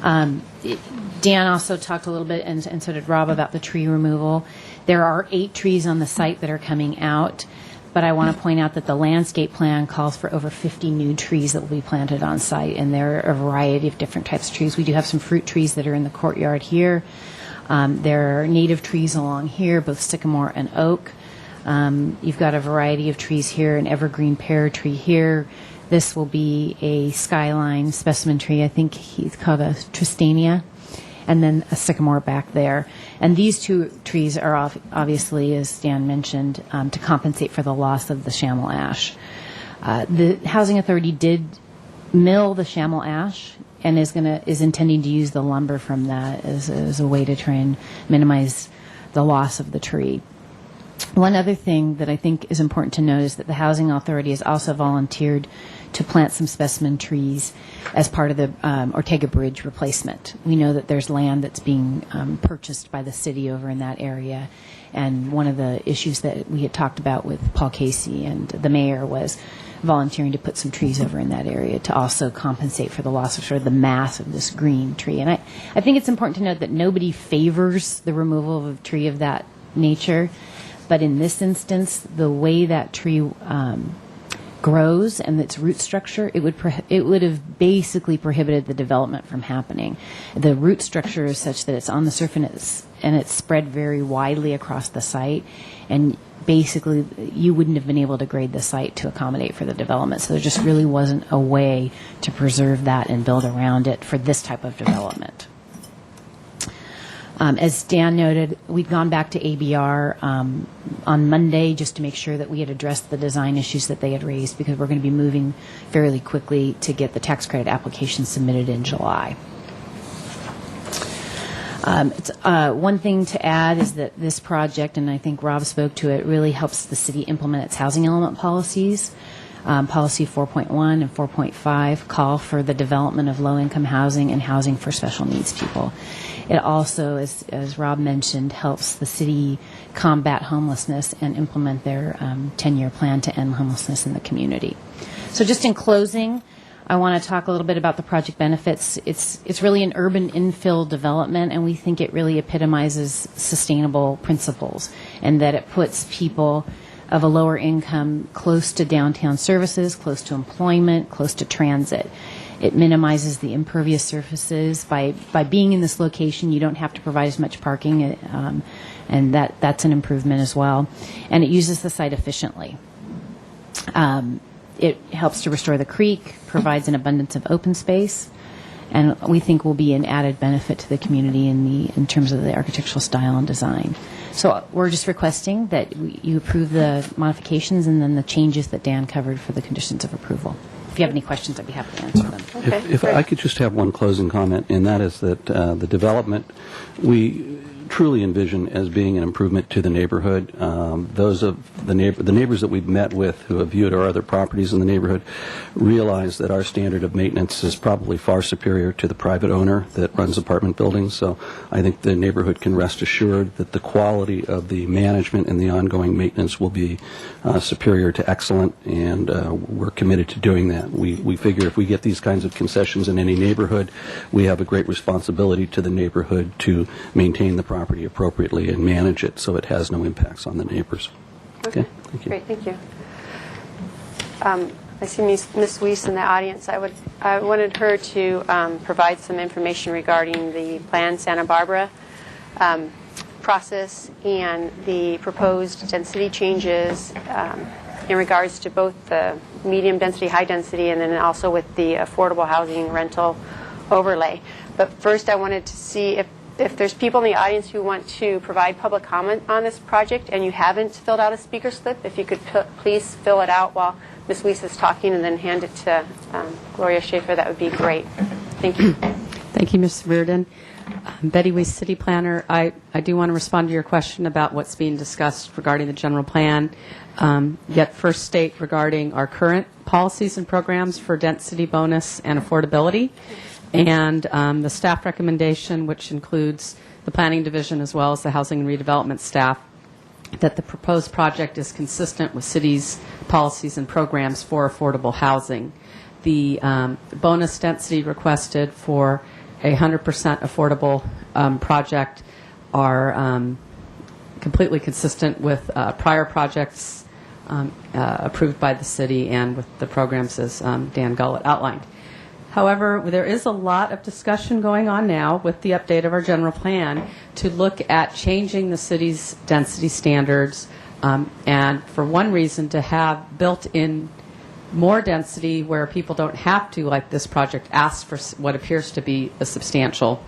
Dan also talked a little bit, and so did Rob, about the tree removal. There are 8 trees on the site that are coming out, but I want to point out that the landscape plan calls for over 50 new trees that will be planted on site, and there are a variety of different types of trees. We do have some fruit trees that are in the courtyard here. There are native trees along here, both sycamore and oak. You've got a variety of trees here, an evergreen pear tree here. This will be a skyline specimen tree. I think he's called a Tristania, and then a sycamore back there. And these 2 trees are obviously, as Dan mentioned, to compensate for the loss of the chamois ash. The Housing Authority did mill the chamois ash and is intending to use the lumber from that as a way to try and minimize the loss of the tree. One other thing that I think is important to note is that the Housing Authority has also volunteered to plant some specimen trees as part of the Ortega Bridge replacement. We know that there's land that's being purchased by the city over in that area, and one of the issues that we had talked about with Paul Casey and the mayor was volunteering to put some trees over in that area to also compensate for the loss of sort of the mass of this green tree. And I think it's important to note that nobody favors the removal of a tree of that nature, but in this instance, the way that tree grows and its root structure, it would have basically prohibited the development from happening. The root structure is such that it's on the surface and it's spread very widely across the site, and basically you wouldn't have been able to grade the site to accommodate for the development. So there just really wasn't a way to preserve that and build around it for this type of development. As Dan noted, we've gone back to ABR on Monday just to make sure that we had addressed the design issues that they had raised, because we're going to be moving fairly quickly to get the tax credit application submitted in July. One thing to add is that this project, and I think Rob spoke to it, really helps the city implement its housing element policies. Policy 4.1 and 4.5 call for the development of low-income housing and housing for special needs people. It also, as Rob mentioned, helps the city combat homelessness and implement their 10-year plan to end homelessness in the community. So just in closing, I want to talk a little bit about the project benefits. It's really an urban infill development, and we think it really epitomizes sustainable principles, and that it puts people of a lower income close to downtown services, close to employment, close to transit. It minimizes the impervious surfaces. By being in this location, you don't have to provide as much parking, and that's an improvement as well. And it uses the site efficiently. It helps to restore the creek, provides an abundance of open space, and we think will be an added benefit to the community in terms of the architectural style and design. So we're just requesting that you approve the modifications and then the changes that Dan covered for the conditions of approval. If you have any questions, I'd be happy to answer them. Okay, If great. I could just have one closing comment, and that is that the development we truly envision as being an improvement to the neighborhood. Those of the neighbors that we've met with who have viewed our other properties in the neighborhood realize that our standard of maintenance is probably far superior to the private owner that runs apartment buildings. So I think the neighborhood can rest assured that the quality of the management and the ongoing maintenance will be superior to excellent, and we're committed to doing that. We figure if we get these kinds of concessions in any neighborhood, we have a great responsibility to the neighborhood to maintain the property appropriately and manage it so it has no impacts on the neighbors. Okay, thank you. Great, thank you. I see Ms. Weiss in the audience. I wanted her to provide some information regarding the planned Santa Barbara process and the proposed density changes in regards to both the medium density, high density, and then also with the affordable housing rental overlay. But first I wanted to see if there's people in the audience who want to provide public comment on this project and you haven't filled out a speaker slip, if you could please fill it out while Ms. Weiss is talking and then hand it to Gloria Schaefer, that would be great. Thank you. Thank you, Ms. Reardon. Betty Weiss, City Planner. I do want to respond to your question about what's being discussed regarding the general plan. Yet first state regarding our current policies and programs for density bonus and affordability, and the staff recommendation, which includes the planning division as well as the housing and redevelopment staff, that the proposed project is consistent with city's policies and programs for affordable housing. The bonus density requested for a 100% affordable project are completely consistent with prior projects approved by the city and with the programs as Dan Gullett outlined. However, there is a lot of discussion going on now with the update of our general plan to look at changing the city's density standards and for one reason to have built-in more density where people don't have to, like this project, ask for what appears to be a substantial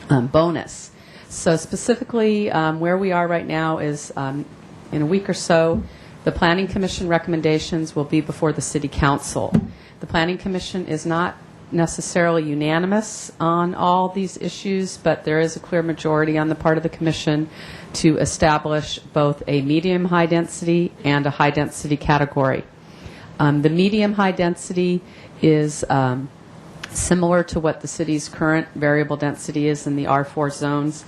bonus. So specifically where we are right now is in a week or so, the Planning Commission recommendations will be before the City Council. The Planning Commission is not necessarily unanimous on all these issues, but there is a clear majority on the part of the Commission to establish both a medium-high density and a high-density category. The medium-high density is similar to what the city's current variable density is in the R4 zones.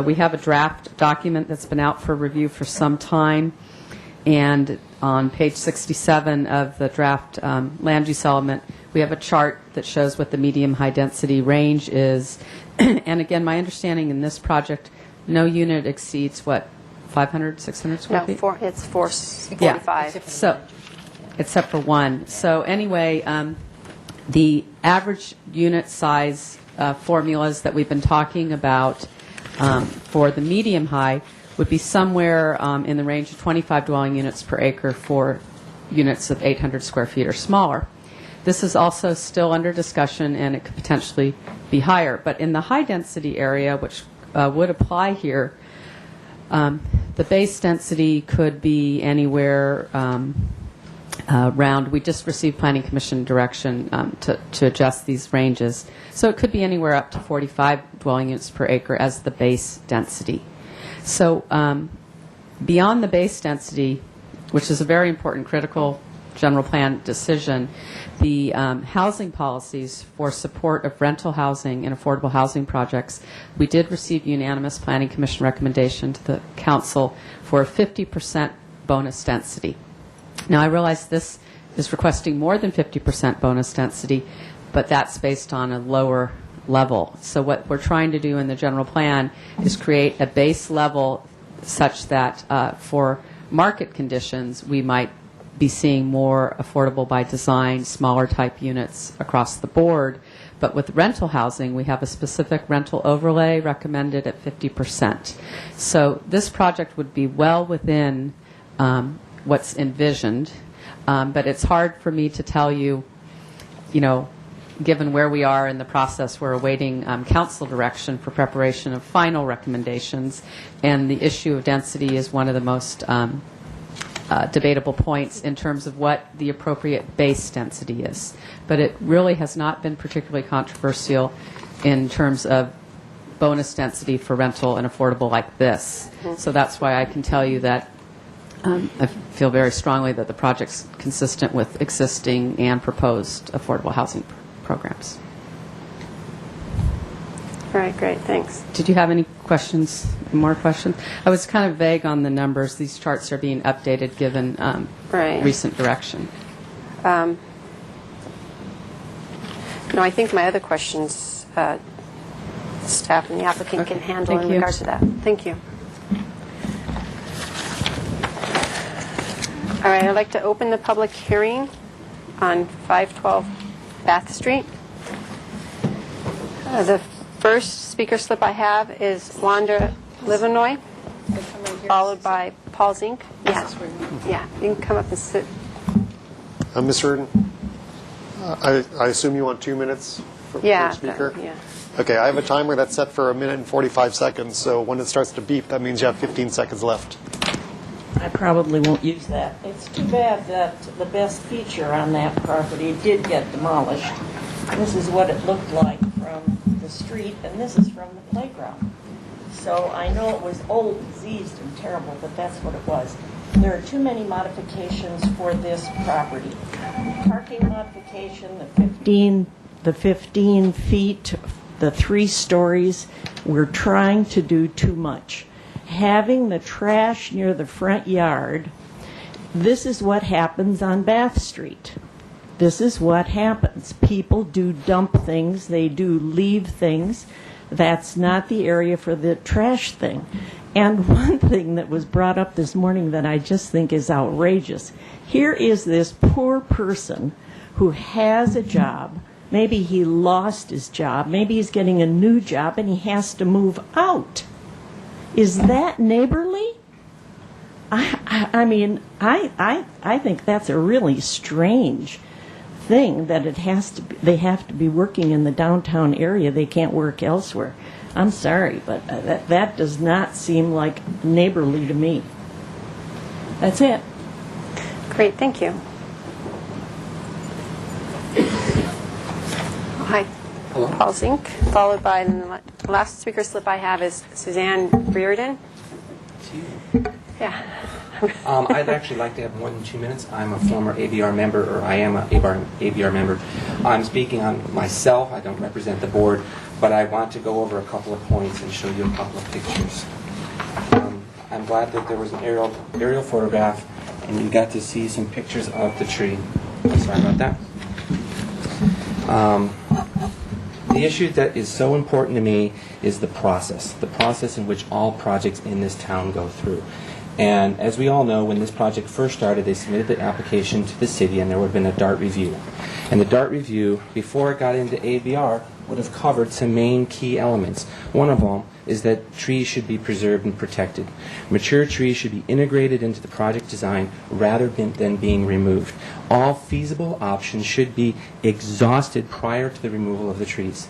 We have a draft document that's been out for review for some time, and on page 67 of the draft land use element, we have a chart that shows what the medium-high density range is. And again, my understanding in this project, no unit exceeds, what, 500, 600 square feet? It's 445. Yeah. So, except for one. So anyway, the average unit size formulas that we've been talking about for the medium-high would be somewhere in the range of 25 dwelling units per acre for units of 800 square feet or smaller. This is also still under discussion, and it could potentially be higher. But in the high-density area, which would apply here, the base density could be anywhere around. We just received Planning Commission direction to adjust these ranges. So it could be anywhere up to 45 dwelling units per acre as the base density. So beyond the base density, which is a very important critical general plan decision, the housing policies for support of rental housing and affordable housing projects, we did receive unanimous Planning Commission recommendation to the Council for a 50% bonus density. Now, I realize this is requesting more than 50% bonus density, but that's based on a lower level. So what we're trying to do in the general plan is create a base level such that for market conditions, we might be seeing more affordable by design, smaller type units across the board. But with rental housing, we have a specific rental overlay recommended at 50%. So this project would be well within what's envisioned, but it's hard for me to tell you, given where we are in the process, we're awaiting council direction for preparation of final recommendations, and the issue of density is one of the most debatable points in terms of what the appropriate base density is. But it really has not been particularly controversial in terms of bonus density for rental and affordable like this. Mm-hmm. So that's why I can tell you that I feel very strongly that the project's consistent with existing and proposed affordable housing programs. All right, great, thanks. Did you have any questions, more questions? I was kind of vague on the numbers. These charts are being updated given recent direction. No, I think my other questions, staff and the applicant can handle in regards to that. Thank you. All right, I'd like to open the public hearing on 512 Bath Street. The first speaker slip I have is Wanda Livenoy, followed by Paul Zink. Yeah, you can come up and sit. Ms. Reardon, I assume you want 2 minutes for Yeah, speaker? yeah. Okay, I have a timer that's set for 1 minute and 45 seconds, so when it starts to beep, that means you have 15 seconds left. I probably won't use that. It's too bad that the best feature on that property did get demolished. This is what it looked like from the street, and this is from the playground. So I know it was old, diseased, and terrible, but that's what it was. There are too many modifications for this property. Parking modification, the 15 feet, the 3 stories, we're trying to do too much. Having the trash near the front yard, this is what happens on Bath Street. This is what happens. People do dump things, they do leave things. That's not the area for the trash thing. And one thing that was brought up this morning that I just think is outrageous. Here is this poor person who has a job. Maybe he lost his job. Maybe he's getting a new job and he has to move out. Is that neighborly? I mean, I think that's a really strange thing that they have to be working in the downtown area. They can't work elsewhere. I'm sorry, but that does not seem like neighborly to me. That's it. Great, thank you. Hi, Paul Zink, followed by the last speaker slip I have is Suzanne Reardon. Yeah. I'd actually like to have more than 2 minutes. I'm a former ABR member, or I am an ABR member. I'm speaking on myself. I don't represent the board, but I want to go over a couple of points and show you a couple of pictures. I'm glad that there was an aerial photograph, and you got to see some pictures of the tree. I'm sorry about that. The issue that is so important to me is the process in which all projects in this town go through. And as we all know, when this project first started, they submitted the application to the city, and there would have been a DART review. And the DART review, before it got into ABR, would have covered some main key elements. One of them is that trees should be preserved and protected. Mature trees should be integrated into the project design rather than being removed. All feasible options should be exhausted prior to the removal of the trees.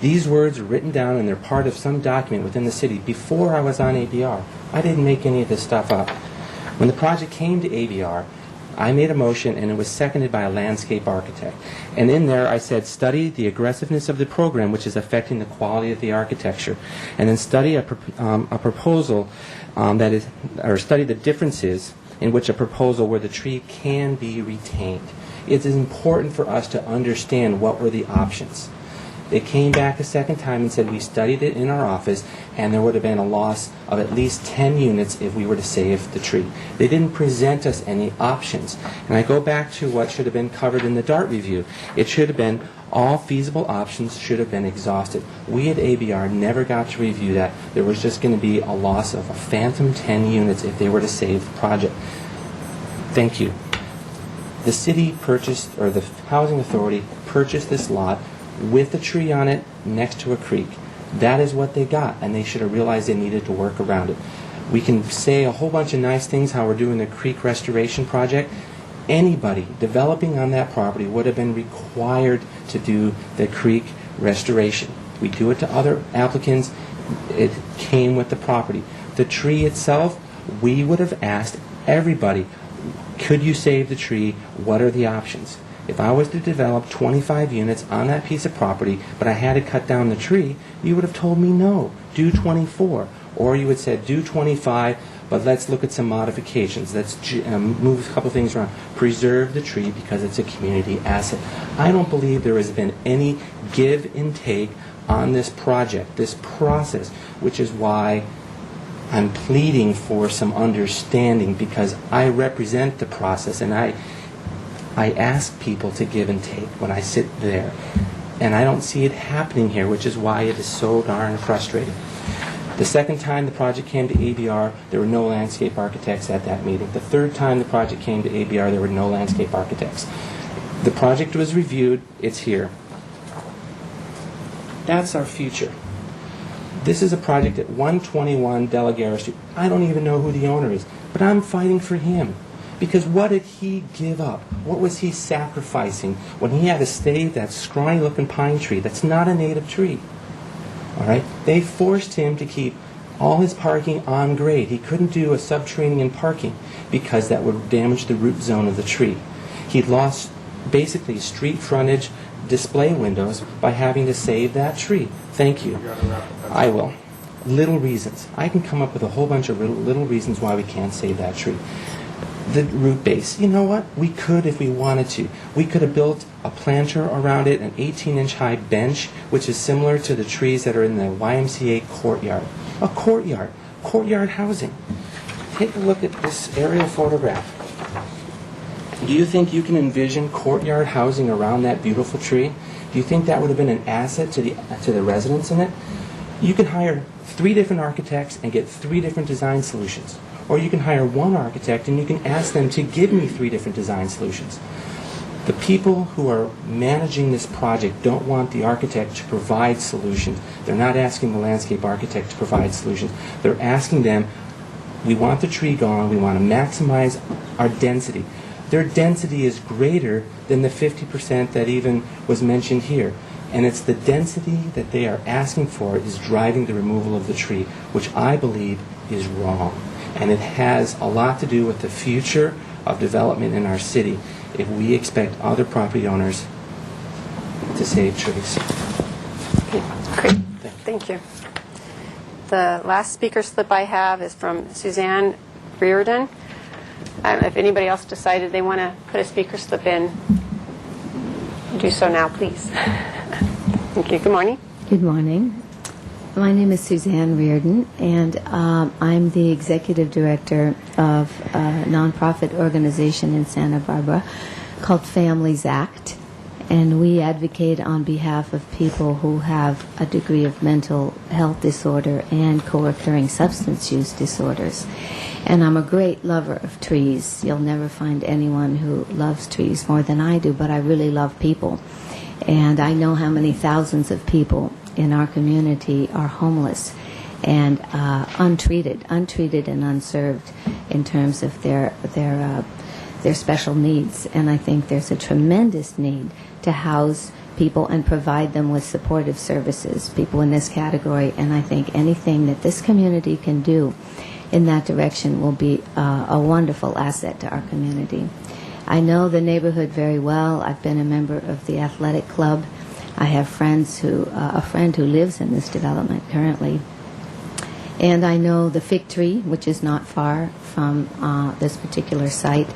These words are written down and they're part of some document within the city before I was on ABR. I didn't make any of this stuff up. When the project came to ABR, I made a motion and it was seconded by a landscape architect. And in there I said, study the aggressiveness of the program which is affecting the quality of the architecture. And then study a proposal study the differences in which a proposal where the tree can be retained. It is important for us to understand what were the options. They came back a second time and said we studied it in our office and there would have been a loss of at least 10 units if we were to save the tree. They didn't present us any options. And I go back to what should have been covered in the DART review. It should have been all feasible options should have been exhausted. We at ABR never got to review that. There was just going to be a loss of a phantom 10 units if they were to save the project. Thank you. The city purchased, or the Housing Authority purchased this lot with a tree on it next to a creek. That is what they got, and they should have realized they needed to work around it. We can say a whole bunch of nice things, how we're doing the creek restoration project. Anybody developing on that property would have been required to do the creek restoration. We do it to other applicants. It came with the property. The tree itself, we would have asked everybody, could you save the tree? What are the options? If I was to develop 25 units on that piece of property, but I had to cut down the tree, you would have told me no, do 24. Or you would say do 25, but let's look at some modifications. Let's move a couple things around. Preserve the tree because it's a community asset. I don't believe there has been any give and take on this project, this process, which is why I'm pleading for some understanding, because I represent the process and I ask people to give and take when I sit there. And I don't see it happening here, which is why it is so darn frustrating. The second time the project came to ABR, there were no landscape architects at that meeting. The third time the project came to ABR, there were no landscape architects. The project was reviewed. It's here. That's our future. This is a project at 121 Delaware Street. I don't even know who the owner is, but I'm fighting for him. Because what did he give up? What was he sacrificing when he had to stay that scrawny-looking pine tree that's not a native tree? All right? They forced him to keep all his parking on grade. He couldn't do a subterranean parking because that would damage the root zone of the tree. He lost basically street frontage display windows by having to save that tree. Thank you. I will. Little reasons. I can come up with a whole bunch of little reasons why we can't save that tree. The root base. You know what? We could if we wanted to. We could have built a planter around it, an 18-inch high bench, which is similar to the trees that are in the YMCA courtyard. A courtyard. Courtyard housing. Take a look at this aerial photograph. Do you think you can envision courtyard housing around that beautiful tree? Do you think that would have been an asset to the residents in it? You can hire 3 different architects and get 3 different design solutions. Or you can hire one architect and you can ask them to give me 3 different design solutions. The people who are managing this project don't want the architect to provide solutions. They're not asking the landscape architect to provide solutions. They're asking them, we want the tree gone, we want to maximize our density. Their density is greater than the 50% that even was mentioned here. And it's the density that they are asking for is driving the removal of the tree, which I believe is wrong. And it has a lot to do with the future of development in our city if we expect other property owners to save trees. Great. Thank you. The last speaker slip I have is from Suzanne Reardon. If anybody else decided they want to put a speaker slip in, do so now, please. Thank you. Good morning. Good morning. My name is Suzanne Reardon, and I'm the executive director of a nonprofit organization in Santa Barbara called Families Act, and we advocate on behalf of people who have a degree of mental health disorder and co-occurring substance use disorders. And I'm a great lover of trees. You'll never find anyone who loves trees more than I do, but I really love people. And I know how many thousands of people in our community are homeless and untreated and unserved in terms of their special needs. And I think there's a tremendous need to house people and provide them with supportive services, people in this category. And I think anything that this community can do in that direction will be a wonderful asset to our community. I know the neighborhood very well. I've been a member of the athletic club. I have a friend who lives in this development currently. And I know the fig tree, which is not far from this particular site.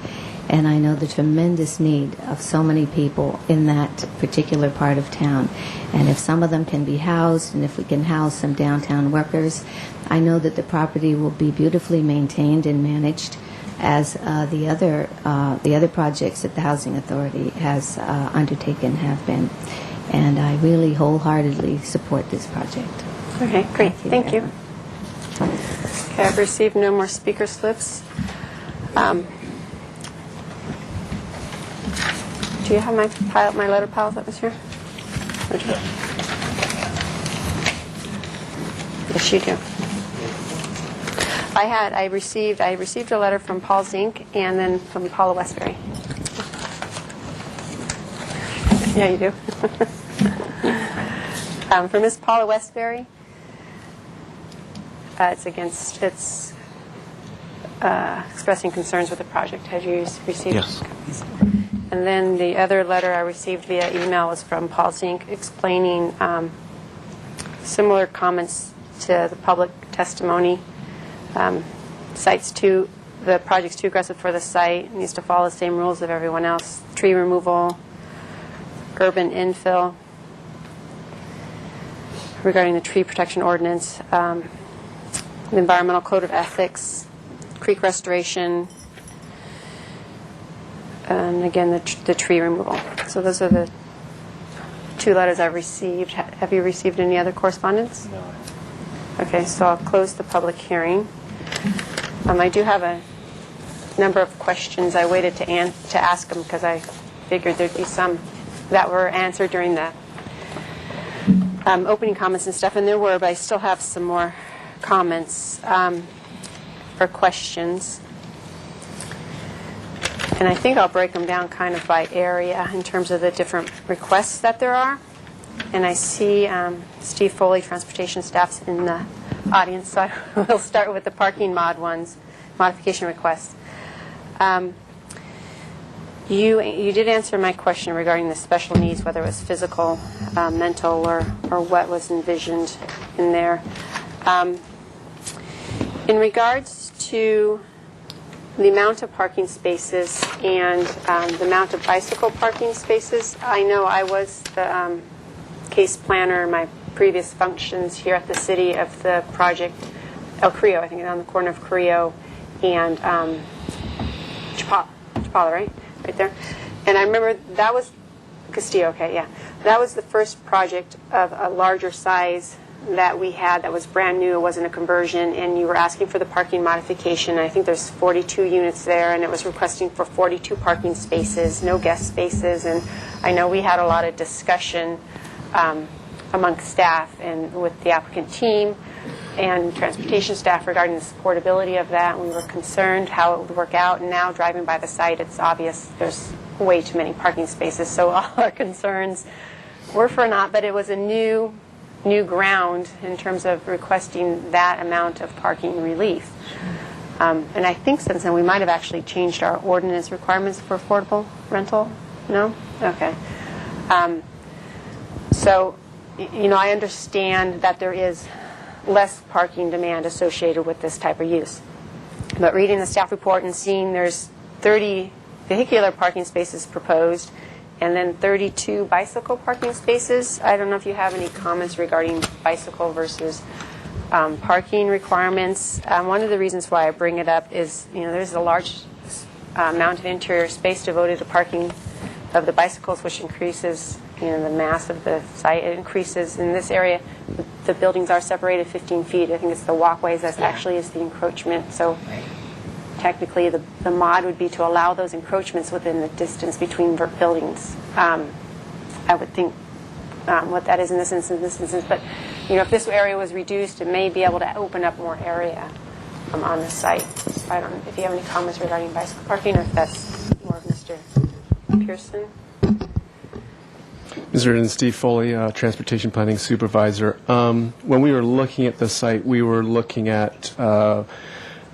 And I know the tremendous need of so many people in that particular part of town. And if some of them can be housed, and if we can house some downtown workers, I know that the property will be beautifully maintained and managed as the other projects that the Housing Authority has undertaken have been. And I really wholeheartedly support this project. Okay, great. Thank you. Okay, I've received no more speaker slips. Do you have my letter pile that was here? Yes, you do. I received a letter from Paul Zink and then from Paula Westbury. Yeah, you do. From Miss Paula Westbury, it's expressing concerns with the project. Have you received? Yes. And then the other letter I received via email was from Paul Zink explaining similar comments to the public testimony. The project's too aggressive for the site. It needs to follow the same rules of everyone else. Tree removal, urban infill, regarding the tree protection ordinance, the environmental code of ethics, creek restoration, and again the tree removal. So those are the 2 letters I've received. Have you received any other correspondence? No. Okay, so I'll close the public hearing. I do have a number of questions. I waited to ask them because I figured there'd be some that were answered during the opening comments and stuff, and there were, but I still have some more comments or questions. And I think I'll break them down kind of by area in terms of the different requests that there are. And I see Steve Foley, transportation staff's in the audience, so I will start with the parking modification requests. You did answer my question regarding the special needs, whether it was physical, mental, or what was envisioned in there. In regards to the amount of parking spaces and the amount of bicycle parking spaces, I know I was the case planner in my previous functions here at the city of the project El Carrillo, I think on the corner of Carrillo and Chapala, right there. And I remember that was Castillo, okay, yeah. That was the first project of a larger size that we had that was brand new. It wasn't a conversion, and you were asking for the parking modification. I think there's 42 units there, and it was requesting for 42 parking spaces, no guest spaces. And I know we had a lot of discussion amongst staff and with the applicant team and transportation staff regarding the supportability of that. We were concerned how it would work out, and now driving by the site, it's obvious there's way too many parking spaces, so all our concerns were for naught, but it was a new ground in terms of requesting that amount of parking relief. And I think since then we might have actually changed our ordinance requirements for affordable rental. No? Okay. So, I understand that there is less parking demand associated with this type of use. But reading the staff report and seeing there's 30 vehicular parking spaces proposed and then 32 bicycle parking spaces, I don't know if you have any comments regarding bicycle versus parking requirements. One of the reasons why I bring it up is, there's a large amount of interior space devoted to parking of the bicycles, which increases the mass of the site. It increases in this area. The buildings are separated 15 feet. I think it's the walkways that actually is the encroachment. So technically the mod would be to allow those encroachments within the distance between buildings. I would think what that is in this instance. But if this area was reduced, it may be able to open up more area on the site. So I don't know if you have any comments regarding bicycle parking, or if that's more of Mr. Pearson. Mr. and Steve Foley, Transportation Planning Supervisor. When we were looking at the site, we were looking at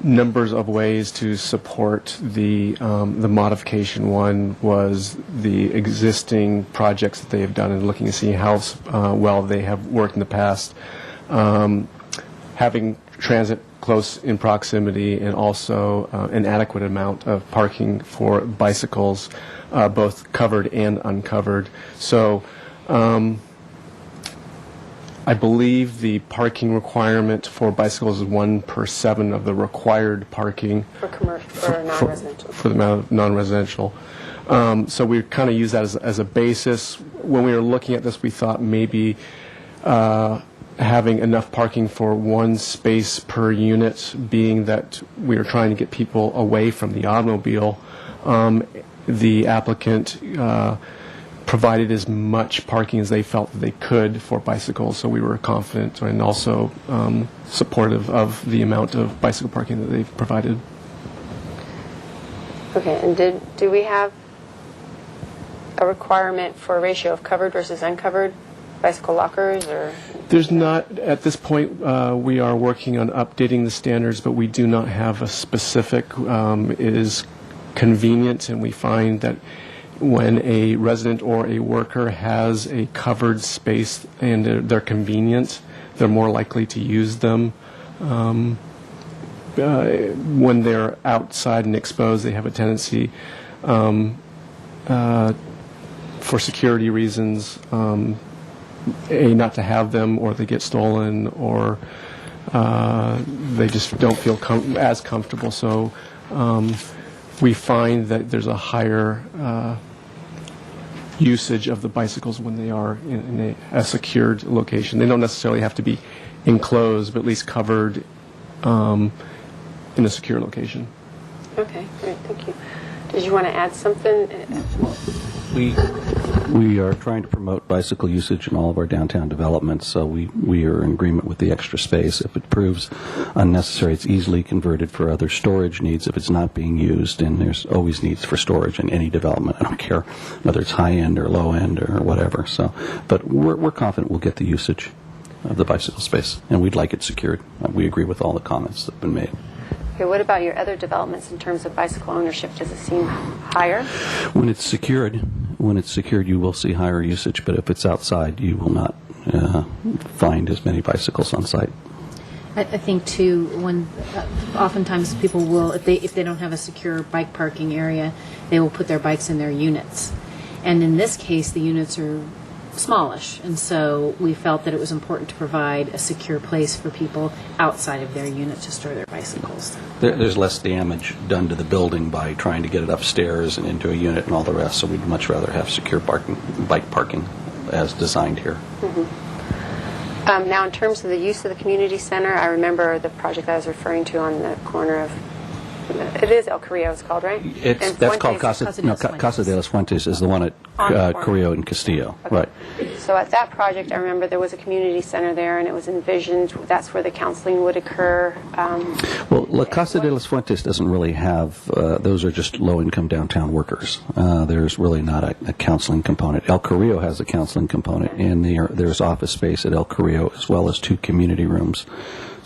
numbers of ways to support the modification. One was the existing projects that they have done and looking to see how well they have worked in the past. Having transit close in proximity, and also an adequate amount of parking for bicycles, both covered and uncovered. So I believe the parking requirement for bicycles is 1 per 7 of the required parking For commercial, for non-residential. for the amount of non-residential. So we kind of use that as a basis. When we were looking at this, we thought maybe having enough parking for 1 space per unit, being that we were trying to get people away from the automobile. The applicant provided as much parking as they felt that they could for bicycles, so we were confident and also supportive of the amount of bicycle parking that they've provided. Okay, and do we have a requirement for a ratio of covered versus uncovered bicycle lockers, or? There's not, at this point, we are working on updating the standards, but we do not have a specific. It is convenient, and we find that when a resident or a worker has a covered space and they're convenient, they're more likely to use them. When they're outside and exposed, they have a tendency, for security reasons, not to have them, or they get stolen, or they just don't feel as comfortable. So we find that there's a higher usage of the bicycles when they are in a secured location. They don't necessarily have to be enclosed, but at least covered in a secure location. Okay, great, thank you. Did you want to add something? We are trying to promote bicycle usage in all of our downtown developments, so we are in agreement with the extra space. If it proves unnecessary, it's easily converted for other storage needs if it's not being used, and there's always needs for storage in any development. I don't care whether it's high-end or low-end or whatever. So, but we're confident we'll get the usage of the bicycle space, and we'd like it secured. We agree with all the comments that have been made. Okay, what about your other developments in terms of bicycle ownership? Does it seem higher? When it's secured, you will see higher usage. But if it's outside, you will not find as many bicycles on site. I think too, when oftentimes people will, if they don't have a secure bike parking area, they will put their bikes in their units, and in this case, the units are smallish, and so we felt that it was important to provide a secure place for people outside of their unit to store their bicycles. There's less damage done to the building by trying to get it upstairs and into a unit and all the rest, so we'd much rather have secure bike parking as designed here. Mm-hmm. Now, in terms of the use of the community center, I remember the project I was referring to on the corner of, it is El Carrillo, it's called, right? That's called Casa de los Fuentes is the one at Carrillo and Castillo, okay. Right. So at that project, I remember there was a community center there, and it was envisioned that's where the counseling would occur. Well, La Casa de los Fuentes doesn't really have, those are just low-income downtown workers. There's really not a counseling component. El Carrillo has a counseling component, and there's office space at El Carrillo as well as 2 community rooms.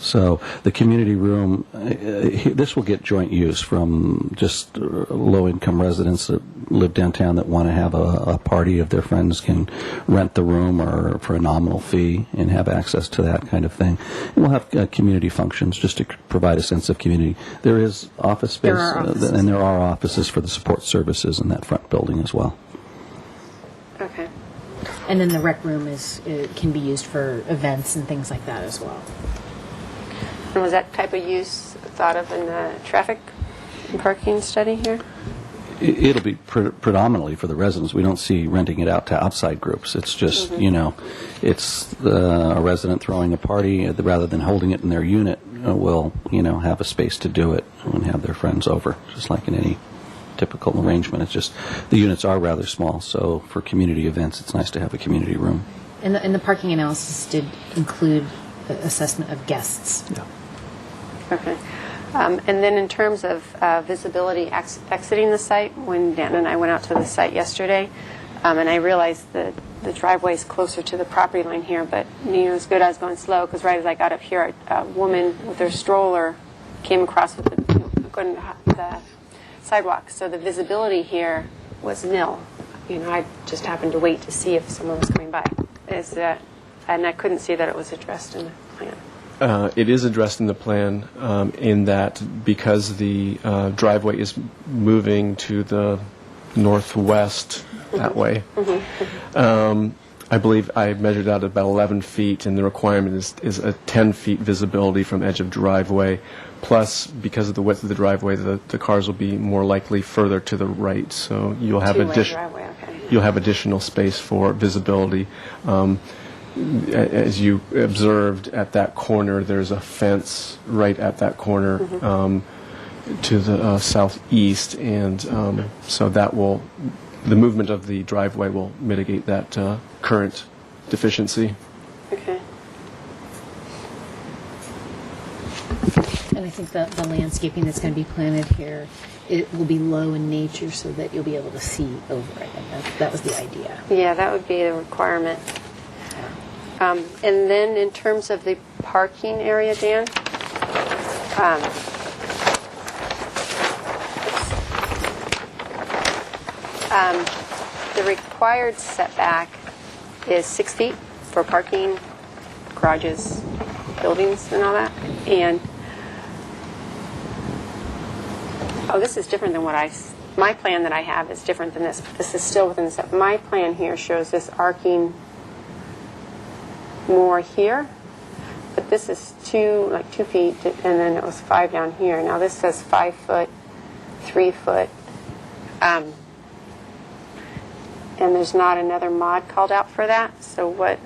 So the community room, this will get joint use from just low-income residents that live downtown that want to have a party if their friends can rent the room or for a nominal fee and have access to that kind of thing. And we'll have community functions just to provide a sense of community. There is office space, and there are offices for the support services in that front building as well. Okay. And then the rec room can be used for events and things like that as well. And was that type of use thought of in the traffic and parking study here? It'll be predominantly for the residents. We don't see renting it out to outside groups. It's just, it's a resident throwing a party rather than holding it in their unit will, have a space to do it and have their friends over, just like in any typical arrangement. It's just the units are rather small, so for community events, it's nice to have a community room. And the parking analysis did include assessment of guests. Yeah. Okay. And then in terms of visibility exiting the site, when Dan and I went out to the site yesterday, and I realized that the driveway is closer to the property line here, but it's good I was going slow because right as I got up here, a woman with her stroller came across with the sidewalk. So the visibility here was nil. I just happened to wait to see if someone was coming by. And I couldn't see that it was addressed in the plan. It is addressed in the plan in that because the driveway is moving to the northwest that way. I believe I measured out about 11 feet, and the requirement is a 10 feet visibility from edge of driveway. Plus, because of the width of the driveway, the cars will be more likely further to the right, so you'll have you'll have additional space for visibility. As you observed at that corner, there's a fence right at that corner to the southeast, and so the movement of the driveway will mitigate that current deficiency. Okay. And I think the landscaping that's going to be planted here, it will be low in nature so that you'll be able to see over it. And that was the idea. Yeah, that would be the requirement. And then in terms of the parking area, Dan, the required setback is 6 feet for parking, garages, buildings, and all that. And this is different than my plan that I have is different than this. But this is still within the set. My plan here shows this arcing more here, but this is 2 feet, and then it was 5 down here. Now this says 5 foot, 3 foot, and there's not another mod called out for that. So what?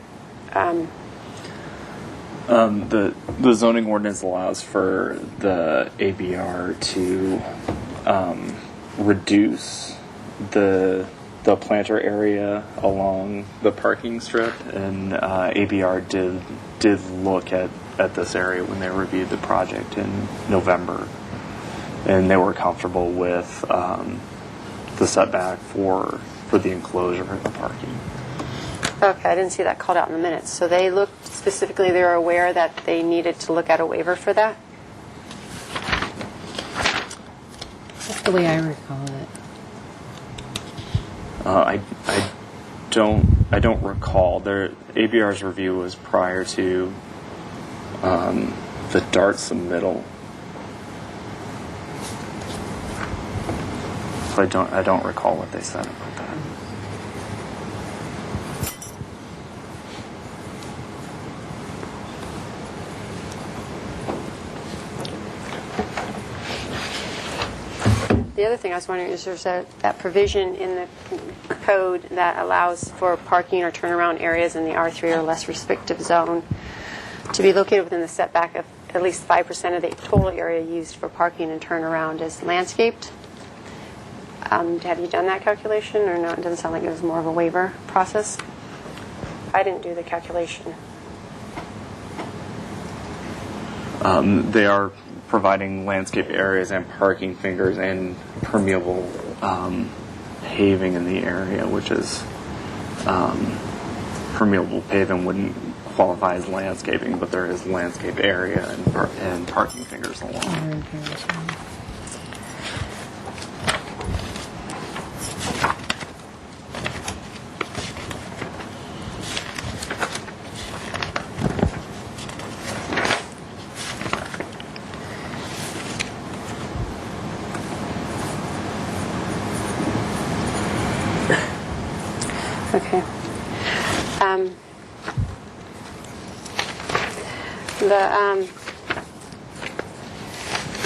The zoning ordinance allows for the ABR to reduce the the planter area along the parking strip, and ABR did look at this area when they reviewed the project in November, and they were comfortable with the setback for the enclosure of the parking. Okay, I didn't see that called out in the minutes. So they looked specifically, they were aware that they needed to look at a waiver for that? That's the way I recall it. I don't recall. ABR's review was prior to the DART submittal. So I don't recall what they said about that. The other thing I was wondering is there's that provision in the code that allows for parking or turnaround areas in the R3 or less restrictive zone to be located within the setback of at least 5% of the total area used for parking and turnaround is landscaped. Have you done that calculation or no? It doesn't sound like it was more of a waiver process. I didn't do the calculation. They are providing landscape areas and parking fingers and permeable paving in the area, which is permeable paving wouldn't qualify as landscaping, but there is landscape area and parking fingers along. Okay.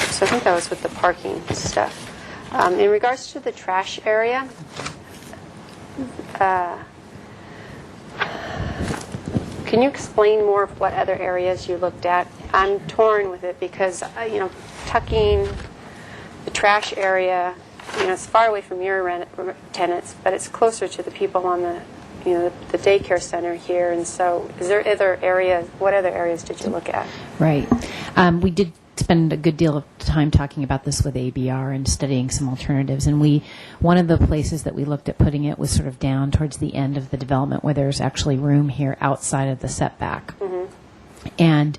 So I think that was with the parking stuff. In regards to the trash area, can you explain more of what other areas you looked at? I'm torn with it because, tucking the trash area, it's far away from your tenants, but it's closer to the people on the daycare center here. And so is there other areas, what other areas did you look at? Right. We did spend a good deal of time talking about this with ABR and studying some alternatives. And one of the places that we looked at putting it was sort of down towards the end of the development where there's actually room here outside of the setback. Mm-hmm. And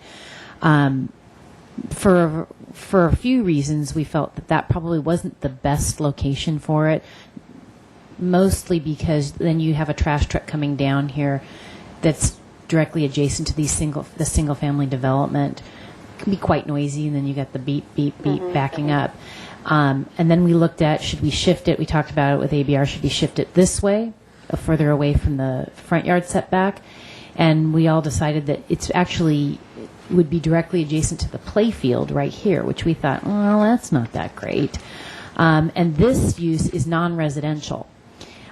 for a few reasons, we felt that probably wasn't the best location for it, mostly because then you have a trash truck coming down here that's directly adjacent to the single family development. It can be quite noisy, and then you got the beep, beep, beep backing up. And then we looked at, should we shift it? We talked about it with ABR. Should we shift it this way, further away from the front yard setback? And we all decided that it's actually would be directly adjacent to the play field right here, which we thought, well, that's not that great. And this use is non-residential.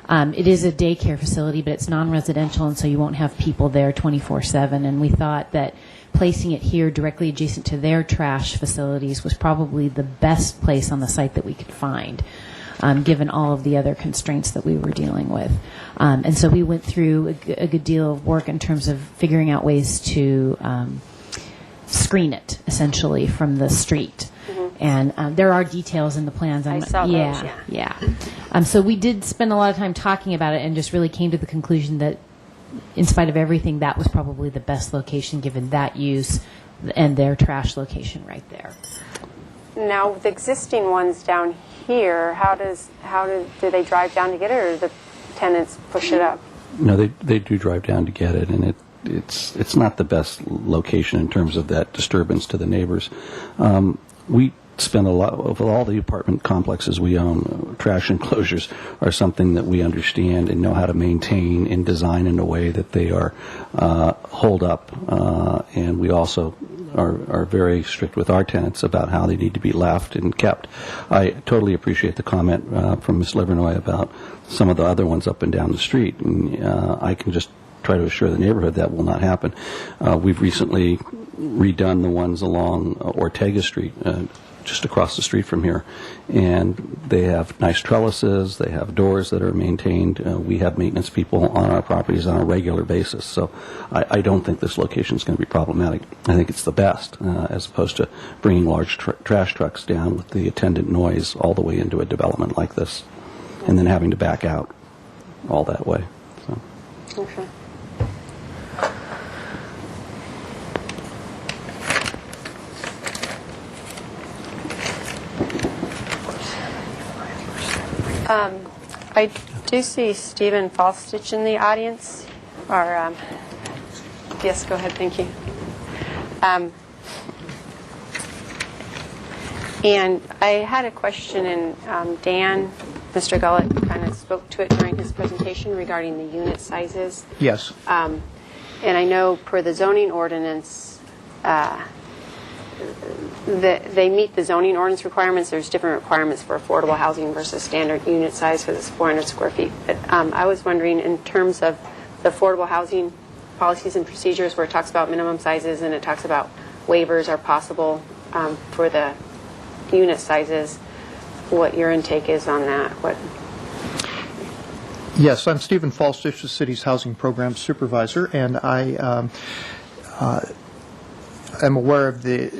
It is a daycare facility, but it's non-residential, and so you won't have people there 24/7. And we thought that placing it here directly adjacent to their trash facilities was probably the best place on the site that we could find, given all of the other constraints that we were dealing with. And so we went through a good deal of work in terms of figuring out ways to screen it, essentially, from the street. And there are details in the plans. I saw those, yeah. So we did spend a lot of time talking about it and just really came to the conclusion that in spite of everything, that was probably the best location given that use and their trash location right there. Now, the existing ones down here, do they drive down to get it, or do the tenants push it up? No, they do drive down to get it, and it's not the best location in terms of that disturbance to the neighbors. We spend a lot of all the apartment complexes we own. Trash enclosures are something that we understand and know how to maintain and design in a way that they are hold up, and we also are very strict with our tenants about how they need to be left and kept. I totally appreciate the comment from Ms. Livernoy about some of the other ones up and down the street, and I can just try to assure the neighborhood that will not happen. We've recently redone the ones along Ortega Street, just across the street from here. And they have nice trellises, they have doors that are maintained. We have maintenance people on our properties on a regular basis. So I don't think this location is going to be problematic. I think it's the best, as opposed to bringing large trash trucks down with the attendant noise all the way into a development like this, and then having to back out all that way. So. Okay. I do see Stephen Falstich in the audience. Or, yes, go ahead, thank you. And I had a question, and Dan, Mr. Gullett, kind of spoke to it during his presentation regarding the unit sizes. Yes. And I know per the zoning ordinance, they meet the zoning ordinance requirements. There's different requirements for affordable housing versus standard unit size, because it's 400 square feet. But I was wondering, in terms of the affordable housing policies and procedures, where it talks about minimum sizes and it talks about waivers are possible for the unit sizes, what your intake is on that. Yes, I'm Stephen Falstich, the city's housing program supervisor, and I am aware of the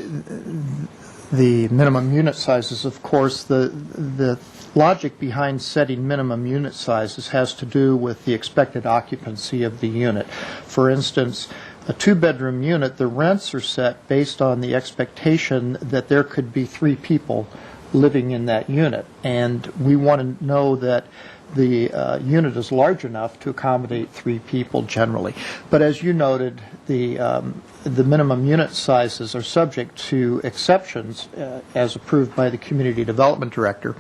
minimum unit sizes. Of course, the logic behind setting minimum unit sizes has to do with the expected occupancy of the unit. For instance, a two-bedroom unit, the rents are set based on the expectation that there could be 3 people living in that unit, and we want to know that the unit is large enough to accommodate 3 people generally. But as you noted, the minimum unit sizes are subject to exceptions as approved by the Community Development Director.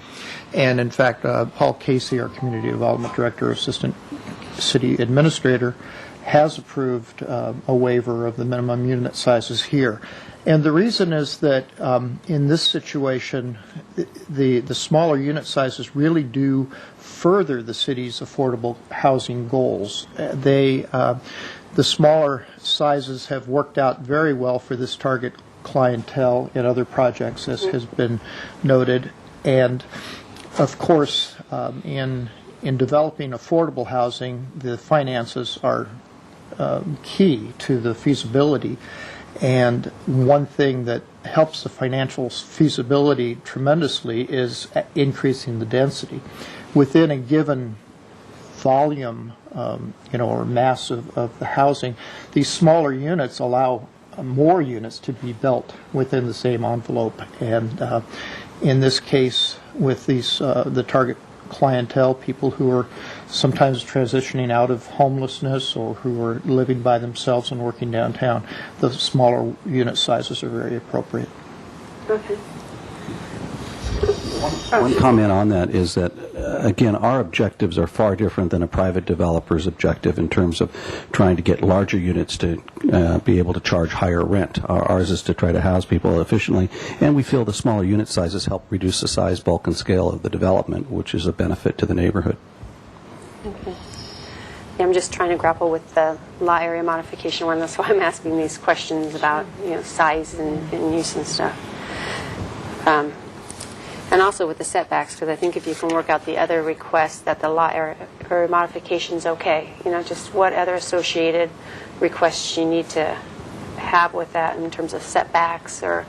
And in fact, Paul Casey, our Community Development Director, Assistant City Administrator, has approved a waiver of the minimum unit sizes here. And the reason is that in this situation, the smaller unit sizes really do further the city's affordable housing goals. The smaller sizes have worked out very well for this target clientele in other projects, as has been noted. And of course, in developing affordable housing, the finances are key to the feasibility. And one thing that helps the financial feasibility tremendously is increasing the density. Within a given volume, or mass of the housing, these smaller units allow more units to be built within the same envelope. And in this case, with these the target clientele, people who are sometimes transitioning out of homelessness or who are living by themselves and working downtown, the smaller unit sizes are very appropriate. Okay. One comment on that is that, again, our objectives are far different than a private developer's objective in terms of trying to get larger units to be able to charge higher rent. Ours is to try to house people efficiently, and we feel the smaller unit sizes help reduce the size, bulk, and scale of the development, which is a benefit to the neighborhood. Okay. Yeah, I'm just trying to grapple with the lot area modification one. That's why I'm asking these questions about size and use and stuff. And also with the setbacks, because I think if you can work out the other requests, that the lot area modification is okay. Just what other associated requests you need to have with that in terms of setbacks or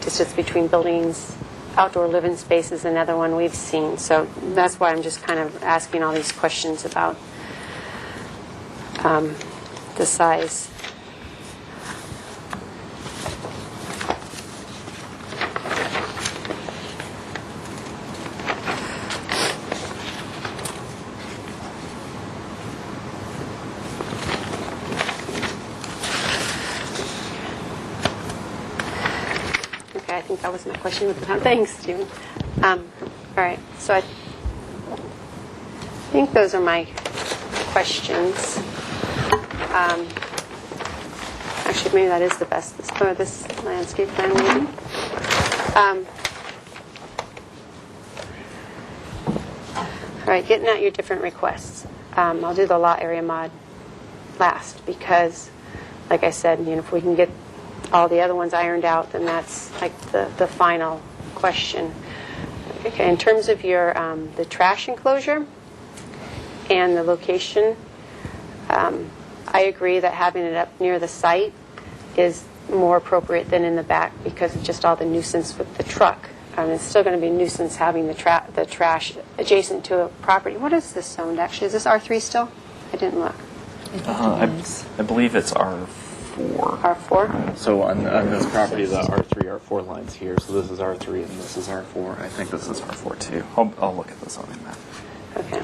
distance between buildings. Outdoor living space is another one we've seen. So that's why I'm just kind of asking all these questions about the size. Okay, I think that was my question with the time. Thanks, Stephen. All right, so I think those are my questions. Actually, maybe that is the best, this landscape plan maybe. All right, getting at your different requests. I'll do the lot area mod last because, like I said, if we can get all the other ones ironed out, then that's like the final question. Okay, in terms of your the trash enclosure and the location, I agree that having it up near the site is more appropriate than in the back because of just all the nuisance with the truck. It's still going to be a nuisance having the trash adjacent to a property. What is this zoned actually? Is this R3 still? I didn't look. I believe it's R4. R4? So on this property, the R3, R4 lines here. So this is R3 and this is R4. I think this is R4 too. I'll look at the zoning map. Okay.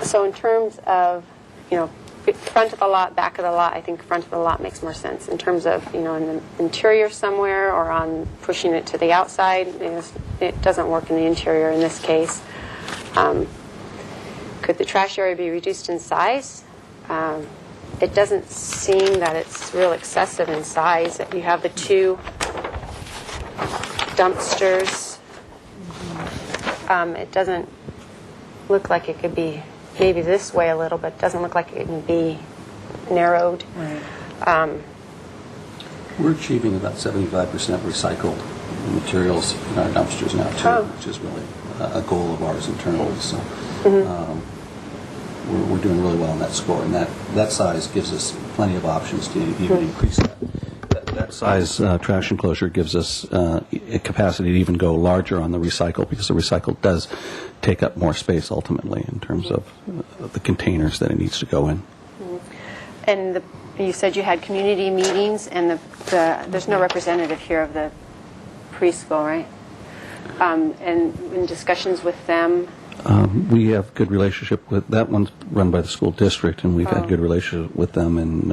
So in terms of, front of the lot, back of the lot, I think front of the lot makes more sense. In terms of, in the interior somewhere or on pushing it to the outside, it doesn't work in the interior in this case. Could the trash area be reduced in size? It doesn't seem that it's real excessive in size. You have the two dumpsters. It doesn't look like it could be maybe this way a little, but it doesn't look like it can be narrowed. Right. We're achieving about 75% recycled materials in our dumpsters now, too, which is really a goal of ours internally. So we're doing really well on that score, and that size gives us plenty of options to even increase that. That size trash enclosure gives us a capacity to even go larger on the recycle because the recycle does take up more space ultimately in terms of the containers that it needs to go in. And you said you had community meetings, and there's no representative here of the preschool, right? And in discussions with them. We have good relationship with that one's run by the school district, and we've had good relationship with them, and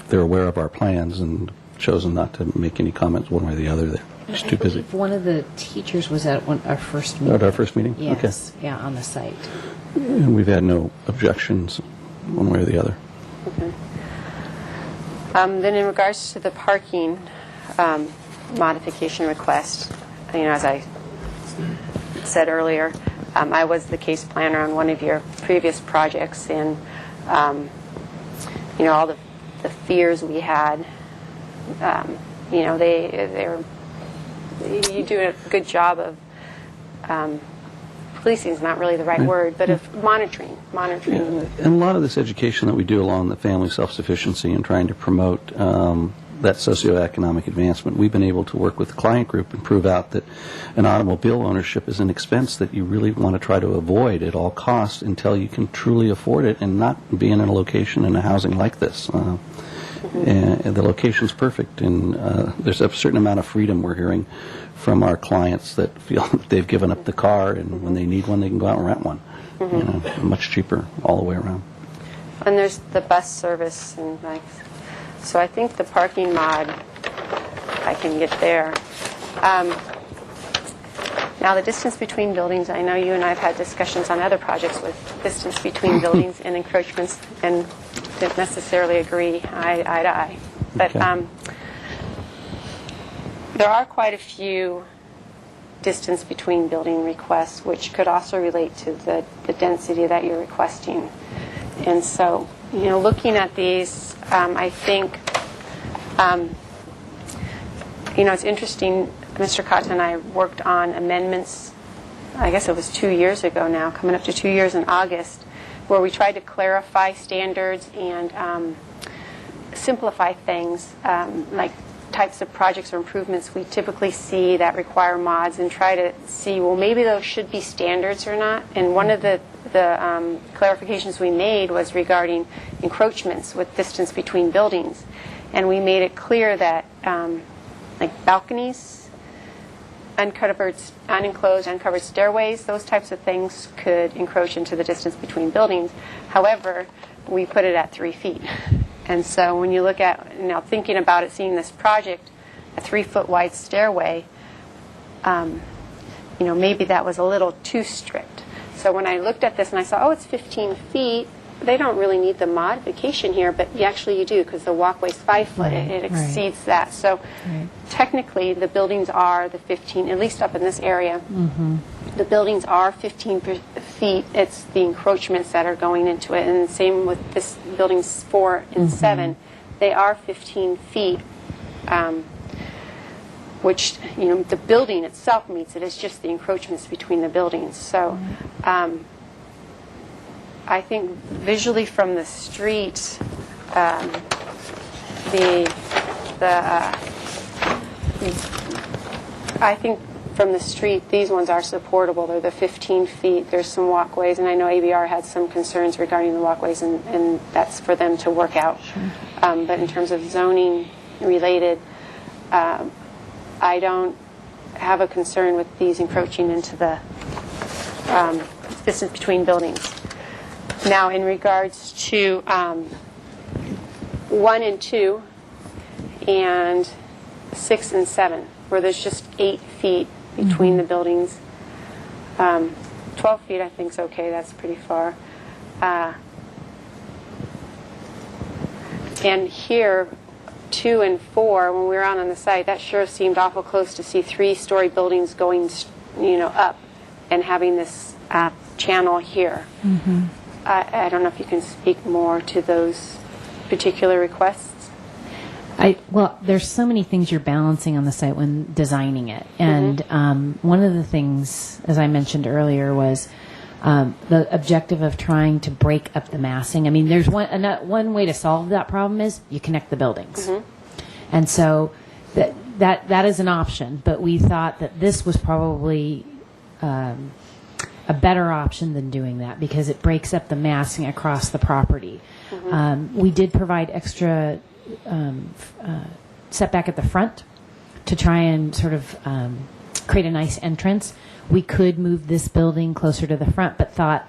they're aware of our plans and chosen not to make any comments one way or the other. They're just too busy. One of the teachers was at our first meeting. At our first meeting? Yes. Okay. Yeah, on the site. And we've had no objections one way or the other. Okay. Then in regards to the parking modification request, as I said earlier, I was the case planner on one of your previous projects, and all the fears we had, you do a good job of policing is not really the right word, but of monitoring. And a lot of this education that we do along the family self-sufficiency and trying to promote that socioeconomic advancement, we've been able to work with the client group and prove out that an automobile ownership is an expense that you really want to try to avoid at all costs until you can truly afford it and not be in a location in a housing like this. And the location's perfect, and there's a certain amount of freedom we're hearing from our clients that feel that they've given up the car, and when they need one, they can go out and rent one. Much cheaper all the way around. And there's the bus service, and so I think the parking mod, I can get there. Now the distance between buildings, I know you and I have had discussions on other projects with distance between buildings and encroachments, and didn't necessarily agree eye to eye. But there are quite a few distance between building requests, which could also relate to the density that you're requesting. And so, looking at these, I think, it's interesting. Mr. Cotta and I worked on amendments, I guess it was 2 years ago now, coming up to 2 years in August, where we tried to clarify standards and simplify things, like types of projects or improvements we typically see that require mods, and try to see, well, maybe those should be standards or not. And one of the clarifications we made was regarding encroachments with distance between buildings. And we made it clear that like balconies, unenclosed, uncovered stairways, those types of things could encroach into the distance between buildings. However, we put it at 3 feet. And so when you look at, thinking about it, seeing this project, a 3-foot wide stairway, maybe that was a little too strict. So when I looked at this and I saw, it's 15 feet, they don't really need the modification here, but you do, because the walkway's 5 foot. It exceeds that. So technically, the buildings are the 15, at least up in this area. The buildings are 15 feet. It's the encroachments that are going into it. And same with this buildings 4 and 7. They are 15 feet which, the building itself meets it. It's just the encroachments between the buildings. So I think visually from the street, I think from the street, these ones are supportable. They're the 15 feet. There's some walkways, and I know ABR had some concerns regarding the walkways, and that's for them to work out. Sure. But in terms of zoning related, I don't have a concern with these encroaching into the distance between buildings. Now, in regards to 1 and 2 and 6 and 7, where there's just 8 feet between the buildings. 12 feet I think is okay. That's pretty far. And here, 2 and 4, when we were out on the site, that sure seemed awful close to see 3-story buildings going, up and having this channel here. Mm-hmm. I don't know if you can speak more to those particular requests. Well, there's so many things you're balancing on the site when designing it. And one of the things, as I mentioned earlier, was the objective of trying to break up the massing. I mean, there's one way to solve that problem is you connect the buildings. Mm-hmm. And so that is an option. But we thought that this was probably a better option than doing that because it breaks up the massing across the property. Mm-hmm. We did provide extra setback at the front to try and sort of create a nice entrance. We could move this building closer to the front, but thought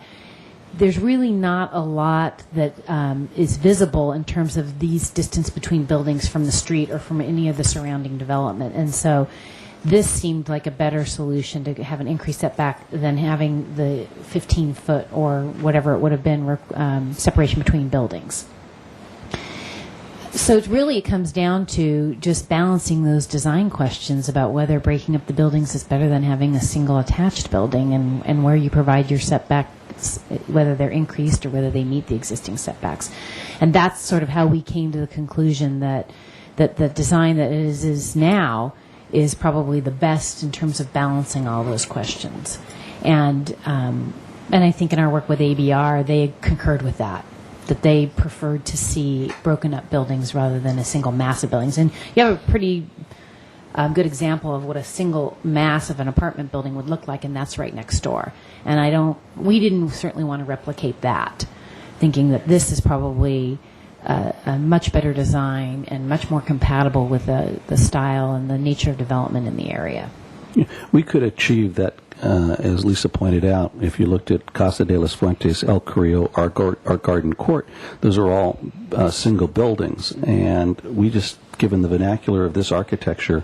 there's really not a lot that is visible in terms of these distance between buildings from the street or from any of the surrounding development. And so this seemed like a better solution to have an increased setback than having the 15-foot or whatever it would have been separation between buildings. So it comes down to just balancing those design questions about whether breaking up the buildings is better than having a single attached building and where you provide your setbacks, whether they're increased or whether they meet the existing setbacks. And that's sort of how we came to the conclusion that the design that it is now is probably the best in terms of balancing all those questions. And I think in our work with ABR, they concurred with that they preferred to see broken up buildings rather than a single mass of buildings. And you have a pretty good example of what a single mass of an apartment building would look like, and that's right next door. And we didn't certainly want to replicate that, thinking that this is probably a much better design and much more compatible with the style and the nature of development in the area. We could achieve that, as Lisa pointed out, if you looked at Casa de las Fuentes, El Carrillo, our Garden Court, those are all single buildings. And we just, given the vernacular of this architecture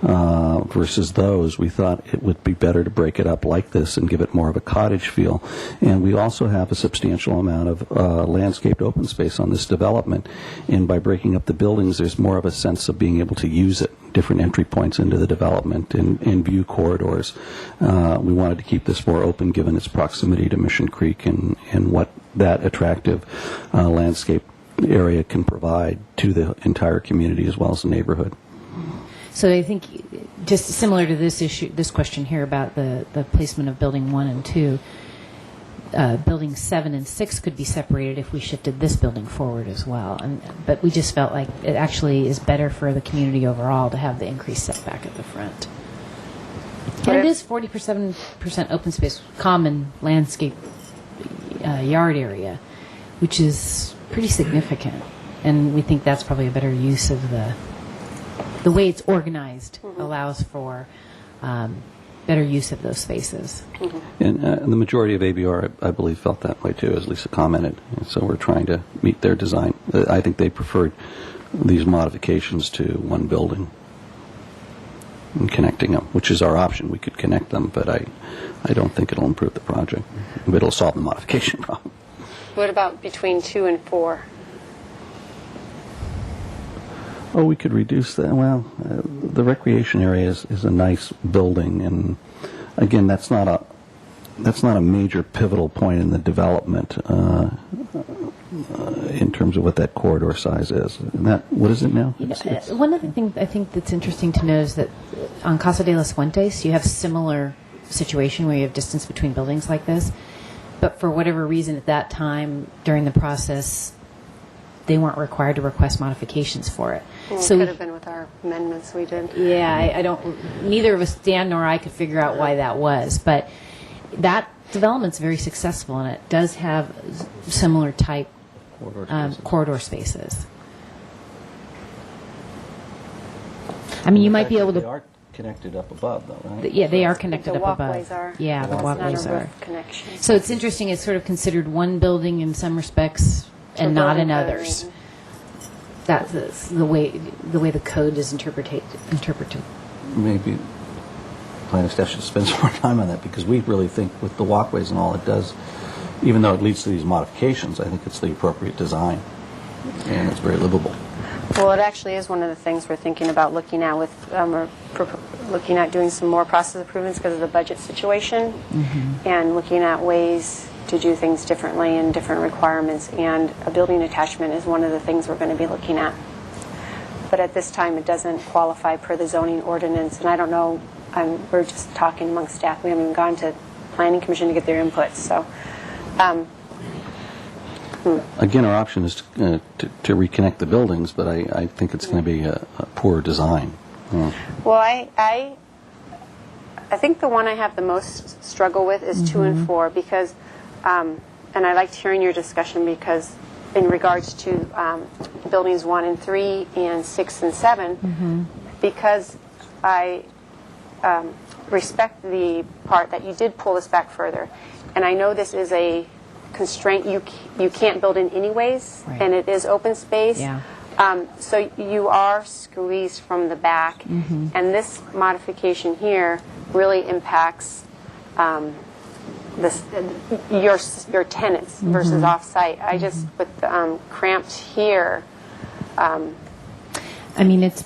versus those, we thought it would be better to break it up like this and give it more of a cottage feel. And we also have a substantial amount of landscaped open space on this development. And by breaking up the buildings, there's more of a sense of being able to use it, different entry points into the development and view corridors. We wanted to keep this more open given its proximity to Mission Creek and what that attractive landscape area can provide to the entire community as well as the neighborhood. So I think just similar to this question here about the placement of building 1 and 2, buildings 7 and 6 could be separated if we shifted this building forward as well. But we just felt like it actually is better for the community overall to have the increased setback at the front. And it is 47% open space, common landscape yard area, which is pretty significant. And we think that's probably a better use of the way it's organized allows for better use of those spaces. Mm-hmm. And the majority of ABR, I believe, felt that way too, as Lisa commented. And so we're trying to meet their design. I think they preferred these modifications to one building and connecting them, which is our option. We could connect them, but I don't think it'll improve the project. But it'll solve the modification problem. What about between 2 and 4? Oh, we could reduce that. Well, the recreation area is a nice building, and again, that's not a major pivotal point in the development in terms of what that corridor size is. And what is it now? One of the things I think that's interesting to know is that on Casa de las Fuentes, you have similar situation where you have distance between buildings like this. But for whatever reason at that time during the process, they weren't required to request modifications for it. Well, So it we- could have been with our amendments we did. Yeah, I don't. Neither of us, Dan nor I, could figure out why that was. But that development's very successful, and it does have similar type corridor spaces. I mean, you might be able They to. are connected up above, though, right? Yeah, they are connected The up above. walkways are. Yeah, the It's walkways not a are. roof connection. So it's interesting. It's sort of considered one building in some respects and not in others. That's the way the code is interpreted. Maybe planning staff should spend some more time on that, because we really think with the walkways and all it does, even though it leads to these modifications, I think it's the appropriate design, and it's very livable. Well, it actually is one of the things we're thinking about looking at with, looking at doing some more process improvements because of the budget situation, and looking at ways to do things differently and different requirements, and a building attachment is one of the things we're going to be looking at. But at this time, it doesn't qualify per the zoning ordinance, and I don't know, we're just talking amongst staff. We haven't even gone to Planning Commission to get their input, so. Again, our option is to reconnect the buildings, but I think it's going to be a poor design. Yeah. Well, I think the one I have the most struggle with is 2 and 4 because, and I liked hearing your discussion because in regards to buildings 1 and 3 and 6 and 7, because I respect the part that you did pull this back further, and I know this is a constraint you can't build in anyways, and it is open space. Yeah. So you are squeezed from the back, and this modification here really impacts your tenants versus off-site. I just, with cramped here, I mean, it's.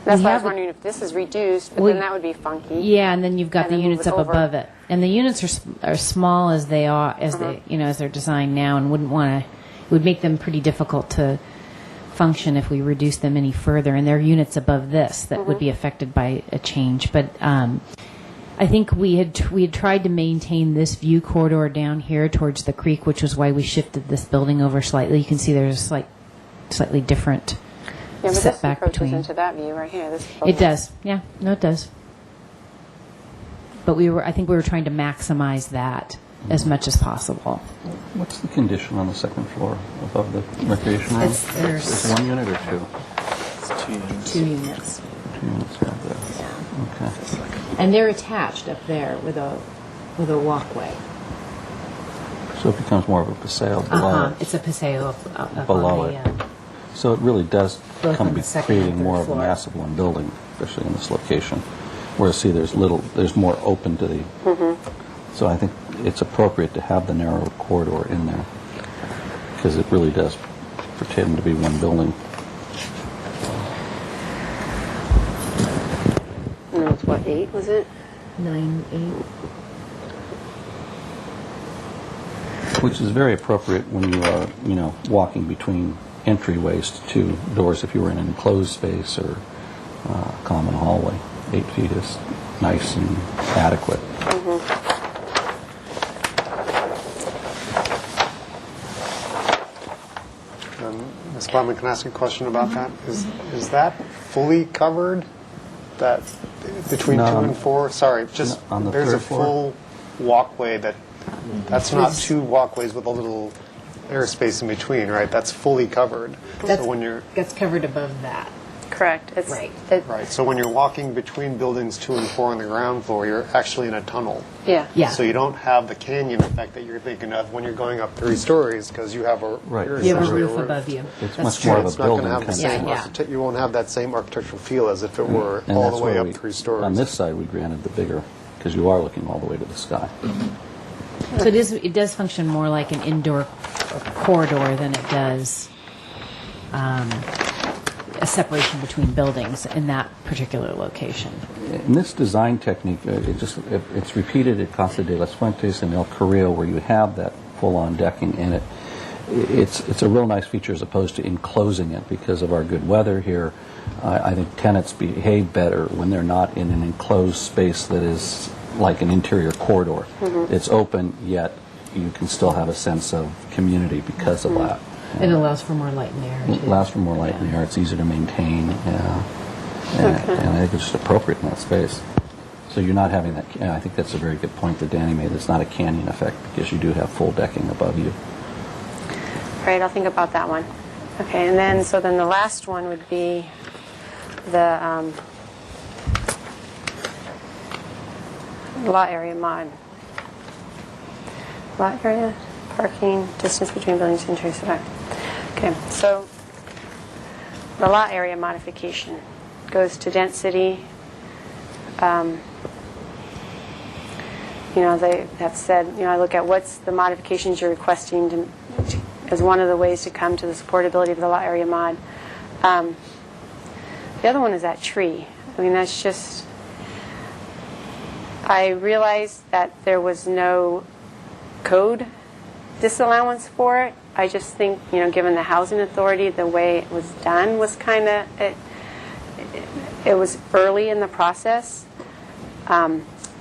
that's We why I have was wondering if this is reduced, but We- then that would be funky. Yeah, and then you've got And the then move units it up over. above it, and the units are small as they are, as they as they're designed now, and wouldn't want to. It would make them pretty difficult to function if we reduce them any further. And there are units above this that would be affected by a change. But I think we had tried to maintain this view corridor down here towards the creek, which was why we shifted this building over slightly. You can see there's a slightly different Yeah, but this setback approaches between. into that view right here. This It does. Yeah, no, it does. But I think we were trying to maximize that as much as possible. What's the condition on the second floor above the recreation room? There's Is it one unit or two? It's 2 units. 2 units. 2 units right there. Okay. And they're attached up there with a walkway. So it becomes more of a paseo below it. It's a paseo up Below on the, it. So it really does Both come on to the be second and creating third more of a floor. massive one building, especially in this location. Whereas, see, there's more open to the. So I think it's appropriate to have the narrow corridor in there because it really does pretend to be one building. No, it's what, 8 was it? 9, 8. Which is very appropriate when you are, walking between entryways to 2 doors if you were in an enclosed space or common hallway. 8 feet is nice and adequate. Ms. Plowman, can I ask a question about that? Is that fully covered? That between No, 2 on and the- 4? Sorry, just on the there's third a floor. full walkway that's not 2 walkways with a little airspace in between, right? That's fully covered. So when you're That's covered above that. Correct. It's, Right. right, so when you're walking between buildings 2 and 4 on the ground floor, you're actually in a tunnel. Yeah. Yeah. So you don't have the canyon effect that you're thinking of when you're going up 3 stories because you have a Right. you're You have a essentially roof above you. It's That's much true. more of a It's not going building to have the kind of same. You won't have that same architectural feel as if it were And all that's the way where up 3 stories. On this side, we granted the bigger, because you are looking all the way to the sky. So it does function more like an indoor corridor than it does a separation between buildings in that particular location. In this design technique, it's repeated at Casa de las Fuentes and El Carrillo, where you have that full-on decking in it. it's a real nice feature as opposed to enclosing it because of our good weather here. I think tenants behave better when they're not in an enclosed space that is like an interior corridor. It's open, yet you can still have a sense of community because of that. It allows for more light and air, It too. allows for more light in the air. It's easier to maintain. And I think it's just appropriate in that space. So you're not having that. I think that's a very good point that Danny made. It's not a canyon effect because you do have full decking above you. Right, I'll think about that one. Okay, and then, so then the last one would be the lot area mod. Lot area, parking, distance between buildings, and trees. Okay, so the lot area modification goes to density. They have said, I look at what's the modifications you're requesting as one of the ways to come to the supportability of the lot area mod. The other one is that tree. That's just, I realized that there was no code disallowance for it. I just think, given the housing authority, the way it was done was kind of, it was early in the process.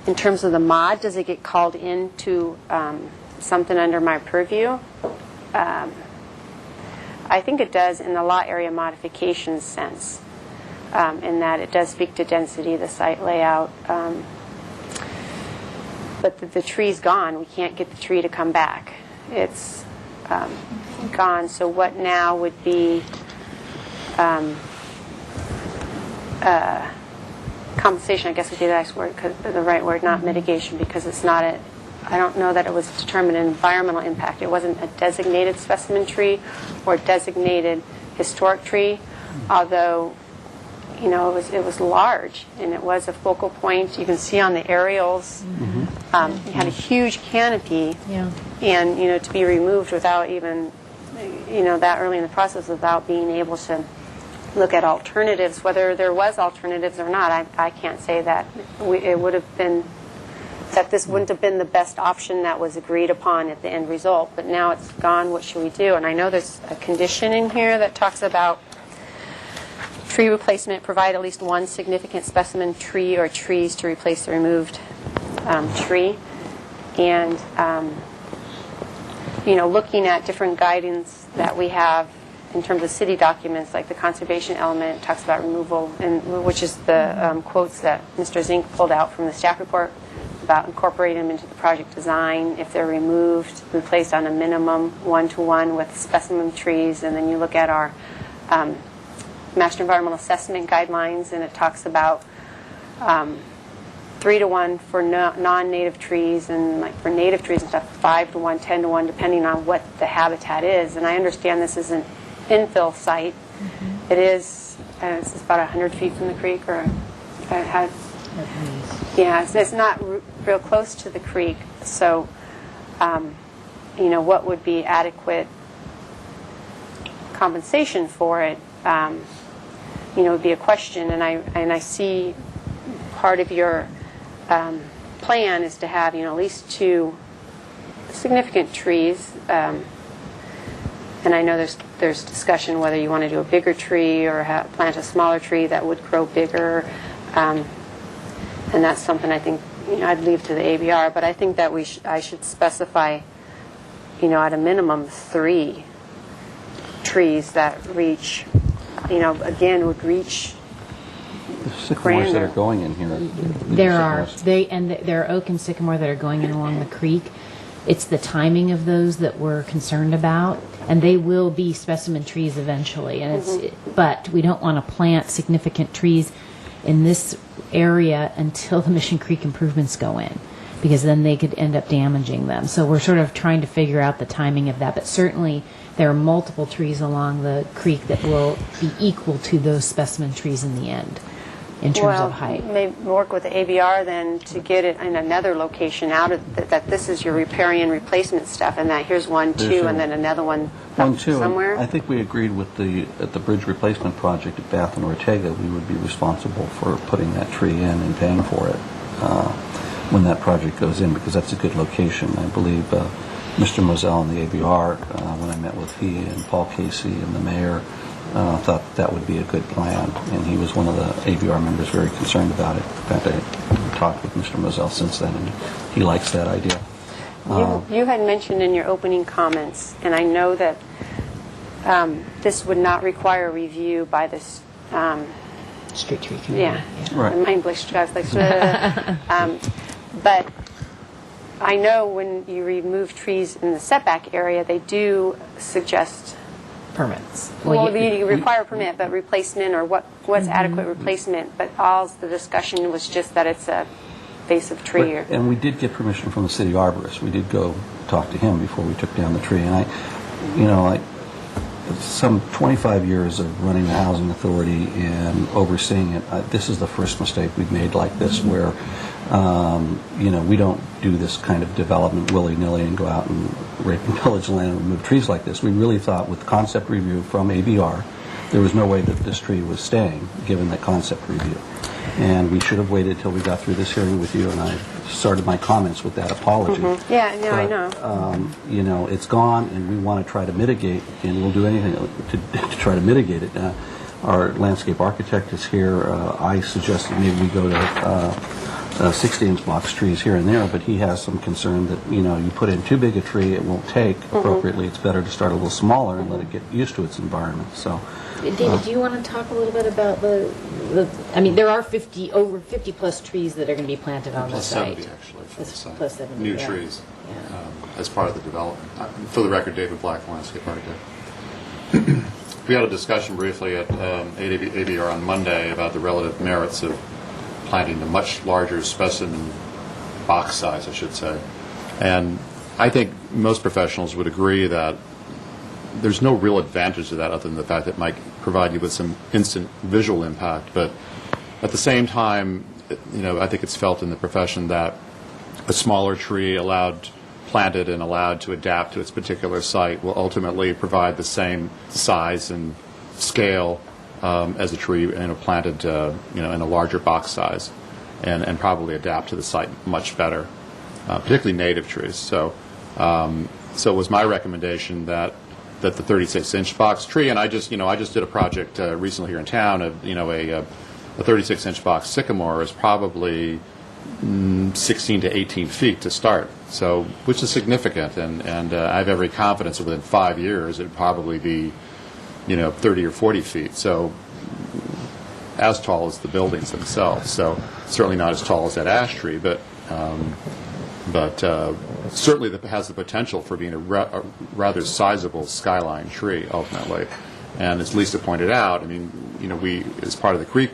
In terms of the mod, does it get called into something under my purview? I think it does in the lot area modification sense, in that it does speak to density, the site layout. But the tree's gone. We can't get the tree to come back. It's gone. So what now would be compensation, I guess would be the right word, not mitigation, because it's not I don't know that it was determined an environmental impact. It wasn't a designated specimen tree or designated historic tree, although, it was large and it was a focal point. You can see on the aerials, it had a huge canopy, and, to be removed without even, that early in the process without being able to look at alternatives, whether there was alternatives or not. I can't say that it would have been, that this wouldn't have been the best option that was agreed upon at the end result. But now it's gone, what should we do? And I know there's a condition in here that talks about tree replacement, provide at least one significant specimen tree or trees to replace the removed tree. And, looking at different guidance that we have in terms of city documents, like the conservation element talks about removal, and which is the quotes that Mr. Zink pulled out from the staff report about incorporating them into the project design. If they're removed, replaced on a minimum 1-to-1 with specimen trees. And then you look at our Master Environmental Assessment guidelines, and it talks about 3-to-1 for non-native trees, and like for native trees and stuff, 5-to-1, 10-to-1, depending on what the habitat is. And I understand this is an infill site. It is, it's about 100 feet from the creek, or it's not real close to the creek. So, what would be adequate compensation for it? Would be a question. And I see part of your plan is to have at least 2 significant trees. And I know there's discussion whether you want to do a bigger tree or plant a smaller tree that would grow bigger. And that's something I think I'd leave to the ABR. But I think that I should specify, at a minimum 3 trees that reach, would reach. There's sycamores that are going in here. There are oak and sycamore that are going in along the creek. It's the timing of those that we're concerned about, and they will be specimen trees eventually. And but we don't want to plant significant trees in this area until the Mission Creek improvements go in, because then they could end up damaging them. So we're sort of trying to figure out the timing of that. But certainly there are multiple trees along the creek that will be equal to those specimen trees in the end, in terms of height. Maybe work with the ABR then to get it in another location out of that this is your riparian replacement stuff, and that here's 1, 2, and then another one somewhere. I think we agreed with at the bridge replacement project at Bath and Ortega, we would be responsible for putting that tree in and paying for it when that project goes in, because that's a good location. I believe Mr. Moselle and the ABR, when I met with he and Paul Casey and the mayor, thought that would be a good plan, and he was one of the ABR members very concerned about it. In fact, I talked with Mr. Moselle since then, and he likes that idea. You had mentioned in your opening comments, and I know that this would not require review by this Street tree committee. Yeah. Right. My English translation. But I know when you remove trees in the setback area, they do suggest Permits. well, you require a permit, but replacement or what's adequate replacement. But all the discussion was just that it's a invasive tree. Or, And we did get permission from the city arborist. We did go talk to him before we took down the tree. And some 25 years of running the housing authority and overseeing it, this is the first mistake we've made like this where, we don't do this kind of development willy-nilly and go out and rape and pillage land and remove trees like this. We really thought with concept review from ABR, there was no way that this tree was staying, given that concept review. And we should have waited till we got through this hearing with you, and I started my comments with that apology. Yeah, no, I know. It's gone, and we want to try to mitigate, and we'll do anything to try to mitigate it. Our landscape architect is here. I suggested maybe we go to 60-inch box trees here and there, but he has some concern that, you put in too big a tree, it won't take appropriately. It's better to start a little smaller and let it get used to its environment. So. David, do you want to talk a little bit about there are over 50 plus trees that are going to be planted on the site. 70 actually. For the site. Plus 70. New yeah. trees Yeah. as part of the development. For the record, David Black, landscape architect. We had a discussion briefly at ABR on Monday about the relative merits of planting a much larger specimen box size, I should say. And I think most professionals would agree that there's no real advantage to that other than the fact that it might provide you with some instant visual impact. But at the same time, I think it's felt in the profession that a smaller tree planted and allowed to adapt to its particular site will ultimately provide the same size and scale as a tree planted in a larger box size and probably adapt to the site much better, particularly native trees. So it was my recommendation that the 36-inch box tree, and I just did a project recently here in town of a 36-inch box sycamore is probably 16 to 18 feet to start, so which is significant, and I have every confidence that within 5 years it'd probably be 30 or 40 feet, so as tall as the buildings themselves. So certainly not as tall as that ash tree, but certainly that has the potential for being a rather sizable skyline tree ultimately. And as Lisa pointed out, we, as part of the creek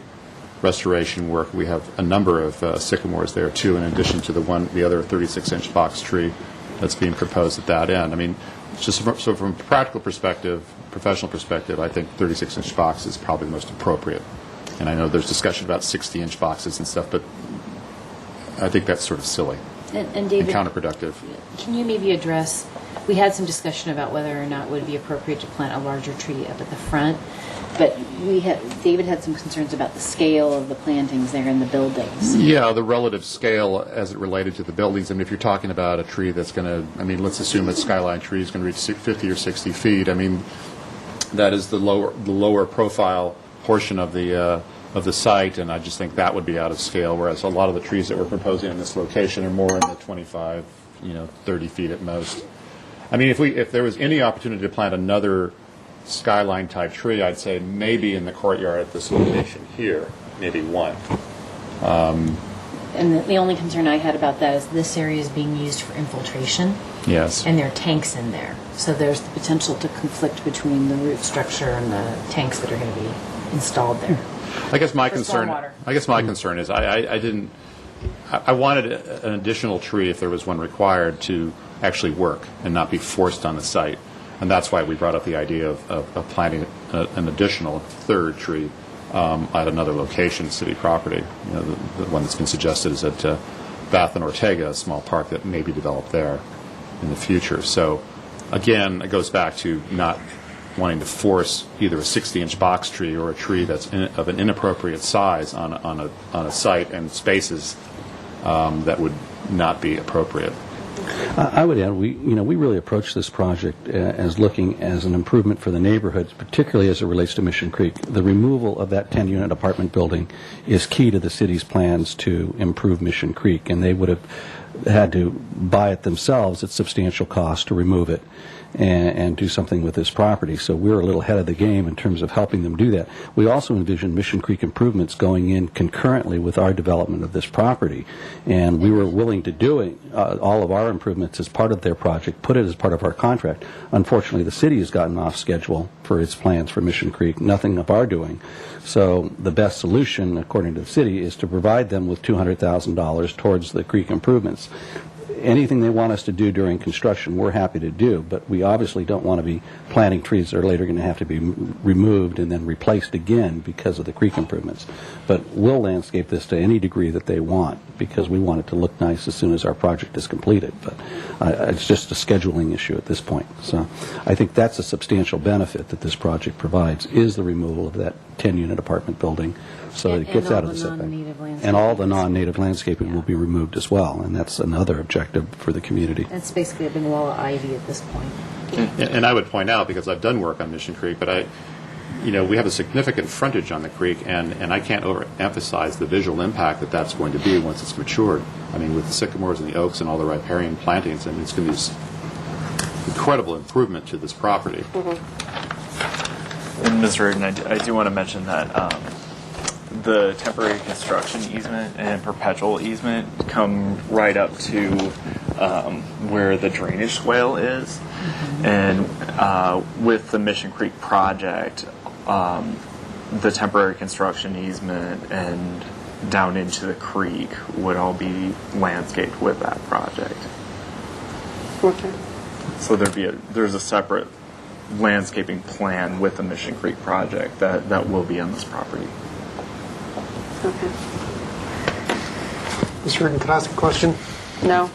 restoration work, we have a number of sycamores there too, in addition to the other 36-inch box tree that's being proposed at that end. So from a practical perspective, professional perspective, I think 36-inch box is probably the most appropriate. And I know there's discussion about 60-inch boxes and stuff, but I think that's sort of silly. And David, counterproductive. Can you maybe address, we had some discussion about whether or not it would be appropriate to plant a larger tree up at the front, but David had some concerns about the scale of the plantings there in the buildings. Yeah, the relative scale as it related to the buildings. If you're talking about a tree that's going to, let's assume a skyline tree is going to reach 50 or 60 feet. That is the lower profile portion of the site, and I just think that would be out of scale, whereas a lot of the trees that we're proposing in this location are more in the 25, 30 feet at most. If there was any opportunity to plant another skyline type tree, I'd say maybe in the courtyard at this location here, maybe one. And the only concern I had about that is this area is being used for infiltration. Yes. And there are tanks in there. So there's the potential to conflict between the root structure and the tanks that are going to be installed there. I guess my concern is I wanted an additional tree, if there was one required, to actually work and not be forced on the site. And that's why we brought up the idea of planting an additional third tree at another location, city property. The one that's been suggested is at Bath and Ortega, a small park that may be developed there in the future. So, again, it goes back to not wanting to force either a 60-inch box tree or a tree that's of an inappropriate size on a site and spaces that would not be appropriate. I would add, we really approach this project as looking as an improvement for the neighborhood, particularly as it relates to Mission Creek. The removal of that 10-unit apartment building is key to the city's plans to improve Mission Creek, and they would have had to buy it themselves at substantial cost to remove it and do something with this property. So we're a little ahead of the game in terms of helping them do that. We also envision Mission Creek improvements going in concurrently with our development of this property, and we were willing to do it, all of our improvements as part of their project, put it as part of our contract. Unfortunately, the city has gotten off schedule for its plans for Mission Creek, nothing of our doing. So the best solution, according to the city, is to provide them with $200,000 towards the creek improvements. Anything they want us to do during construction, we're happy to do, but we obviously don't want to be planting trees that are later going to have to be removed and then replaced again because of the creek improvements. But we'll landscape this to any degree that they want because we want it to look nice as soon as our project is completed. But it's just a scheduling issue at this point. So I think that's a substantial benefit that this project provides, is the removal of that 10-unit apartment building so it gets out of the setback. And all the non-native landscaping will be removed as well, and that's another objective for the community. It's basically a big wall of ivy at this point. And I would point out, because I've done work on Mission Creek, but we have a significant frontage on the creek, and I can't overemphasize the visual impact that that's going to be once it's matured. I mean, with the sycamores and the oaks and all the riparian plantings, and it's going to be this incredible improvement to this property. And Ms. Reardon, I do want to mention that the temporary construction easement and perpetual easement come right up to where the drainage swale is. And with the Mission Creek project, the temporary construction easement and down into the creek would all be landscaped with that project. Okay. So there's a separate landscaping plan with the Mission Creek project that will be on this property. Okay. Mr. Reardon, can I ask a question? No.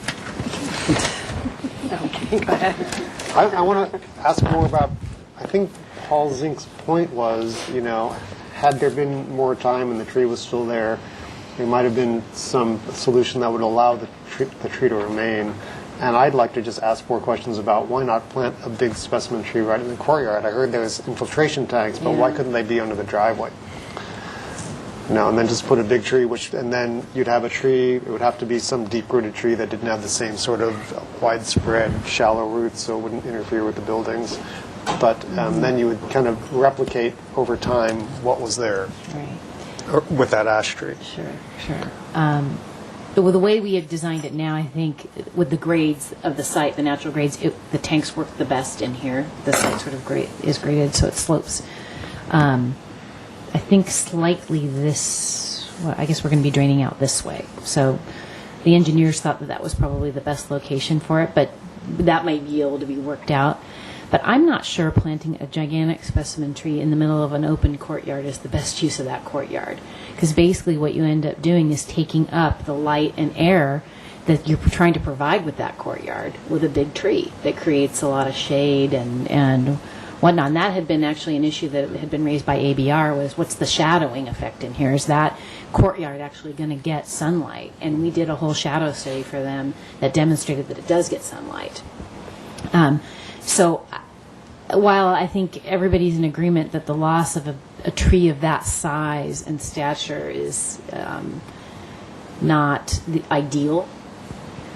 Okay, go ahead. I want to ask more about, I think Paul Zink's point was, had there been more time and the tree was still there might have been some solution that would allow the tree to remain. And I'd like to just ask more questions about why not plant a big specimen tree right in the courtyard. I heard there was infiltration tanks, but why couldn't they be under the driveway? And then just put a big tree, and then you'd have a tree. It would have to be some deep-rooted tree that didn't have the same sort of widespread, shallow roots, so it wouldn't interfere with the buildings. But then you would kind of replicate over time what was there with that ash tree. Sure. Well, the way we have designed it now, I think, with the grades of the site, the natural grades, the tanks work the best in here. The site sort of is graded, so it slopes. I think slightly I guess we're going to be draining out this way. So the engineers thought that was probably the best location for it, but that might be able to be worked out. But I'm not sure planting a gigantic specimen tree in the middle of an open courtyard is the best use of that courtyard. Because basically what you end up doing is taking up the light and air that you're trying to provide with that courtyard with a big tree that creates a lot of shade and whatnot. And that had been actually an issue that had been raised by ABR, was what's the shadowing effect in here? Is that courtyard actually going to get sunlight? And we did a whole shadow study for them that demonstrated that it does get sunlight. So while I think everybody's in agreement that the loss of a tree of that size and stature is not the ideal,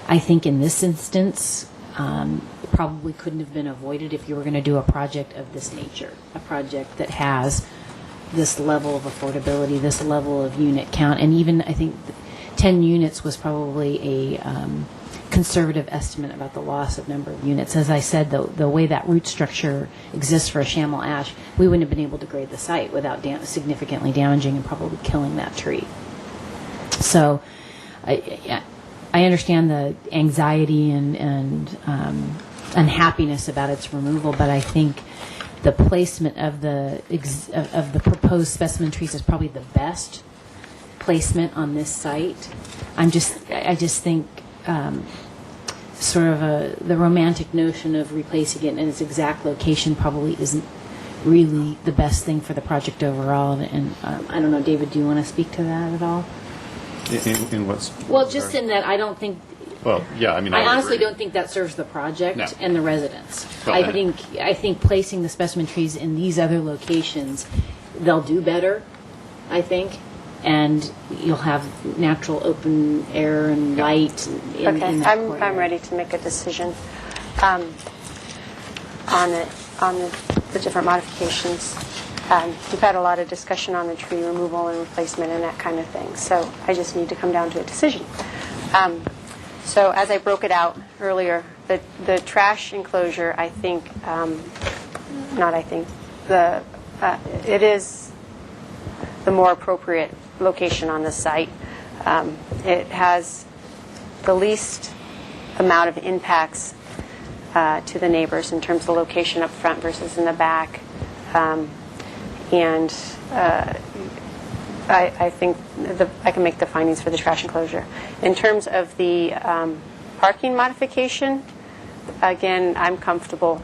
I think in this instance it probably couldn't have been avoided if you were going to do a project of this nature, a project that has this level of affordability, this level of unit count, and even I think 10 units was probably a conservative estimate about the loss of number of units. As I said, the way that root structure exists for a chamois ash, we wouldn't have been able to grade the site without significantly damaging and probably killing that tree. So I understand the anxiety and unhappiness about its removal, but I think the placement of the proposed specimen trees is probably the best placement on this site. I just think sort of the romantic notion of replacing it in its exact location probably isn't really the best thing for the project overall. And I don't know, David, do you want to speak to that at all? In what's... Well, just in that I don't think Well, yeah, I mean, I would honestly agree. don't think that serves the project No. and the residents. Well, I and- think placing the specimen trees in these other locations, they'll do better, I think, and you'll have natural open air and light in Okay, that I'm courtyard. ready to make a decision on the different modifications. We've had a lot of discussion on the tree removal and replacement and that kind of thing, so I just need to come down to a decision. So as I broke it out earlier, the trash enclosure, I think, it is the more appropriate location on the site. It has the least amount of impacts to the neighbors in terms of location up front versus in the back. And I think I can make the findings for the trash enclosure. In terms of the parking modification, again, I'm comfortable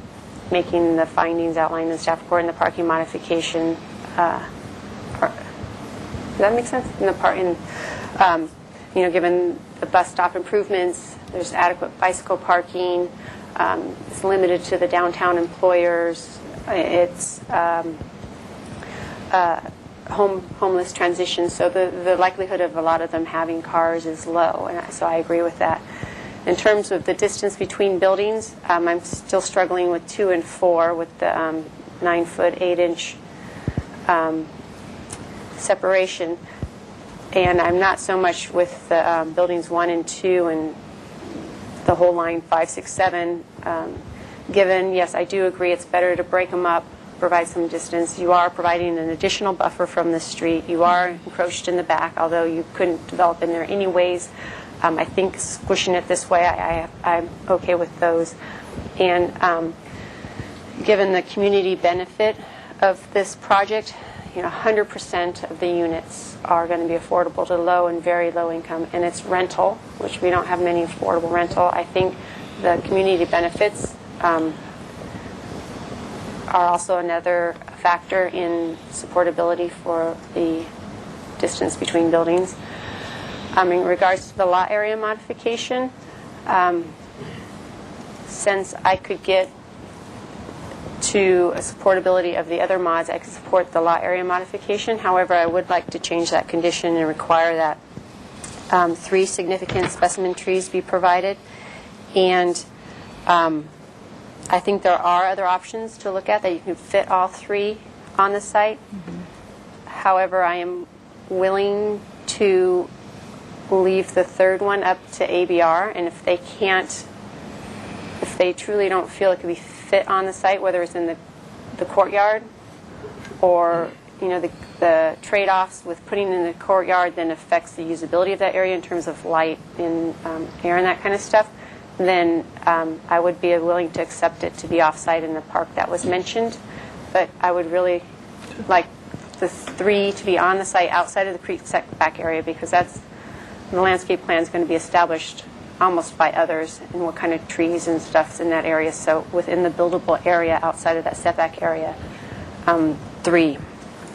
making the findings outlined in the staff report and the parking modification. Does that make sense? Given the bus stop improvements, there's adequate bicycle parking. It's limited to the downtown employers. It's homeless transition, so the likelihood of a lot of them having cars is low, and so I agree with that. In terms of the distance between buildings, I'm still struggling with 2 and 4 with the 9-foot, 8-inch separation, and I'm not so much with the buildings 1 and 2 and the whole line 5, 6, 7. Given, yes, I do agree it's better to break them up, provide some distance. You are providing an additional buffer from the street. You are encroached in the back, although you couldn't develop in there anyways. I think squishing it this way, I'm okay with those. And given the community benefit of this project, 100% of the units are going to be affordable to low and very low income, and it's rental, which we don't have many affordable rental. I think the community benefits are also another factor in supportability for the distance between buildings. In regards to the lot area modification, since I could get to a supportability of the other mods, I could support the lot area modification. However, I would like to change that condition and require that 3 significant specimen trees be provided. And I think there are other options to look at that you can fit all 3 on the site. However, I am willing to leave the 3rd one up to ABR, and if they truly don't feel it could be fit on the site, whether it's in the courtyard or the trade-offs with putting in the courtyard then affects the usability of that area in terms of light and air and that kind of stuff, then I would be willing to accept it to be off-site in the park that was mentioned. But I would really like the 3 to be on the site outside of the creek setback area, because the landscape plan is going to be established almost by others and what kind of trees and stuff's in that area. So within the buildable area outside of that setback area, 3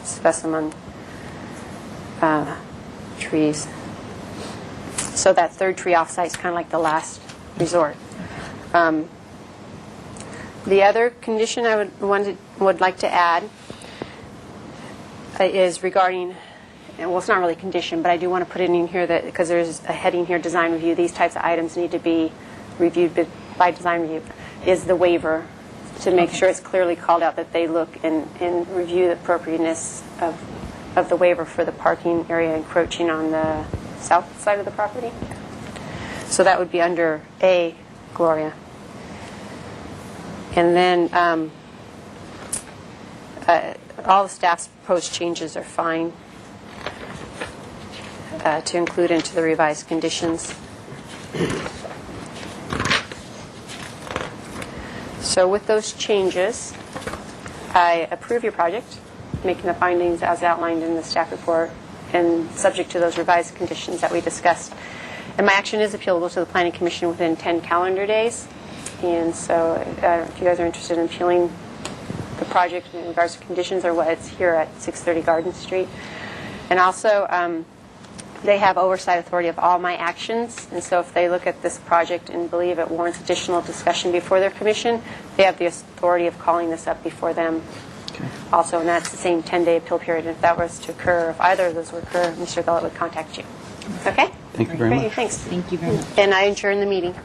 specimen trees. So that 3rd tree off-site is kind of like the last resort. The other condition I would like to add is regarding, well, it's not really a condition, but I do want to put it in here that because there's a heading here, design review, these types of items need to be reviewed by design review, is the waiver, to make sure it's clearly called out that they look and review the appropriateness of the waiver for the parking area encroaching on the south side of the property. So that would be under A, Gloria. And then all the staff's proposed changes are fine to include into the revised conditions. So with those changes, I approve your project, making the findings as outlined in the staff report and subject to those revised conditions that we discussed. And my action is appealable to the Planning Commission within 10 calendar days. And so if you guys are interested in appealing the project in regards to conditions or what, it's here at 630 Garden Street. And also, they have oversight authority of all my actions, and so if they look at this project and believe it warrants additional discussion before their commission, they have the authority of calling this up before them. Also, and that's the same 10-day appeal period. And if that was to occur, if either of those would occur, Mr. Gullett would contact you. Okay? Thank you very Great, much. thanks. Thank you very much. And I adjourn the meeting.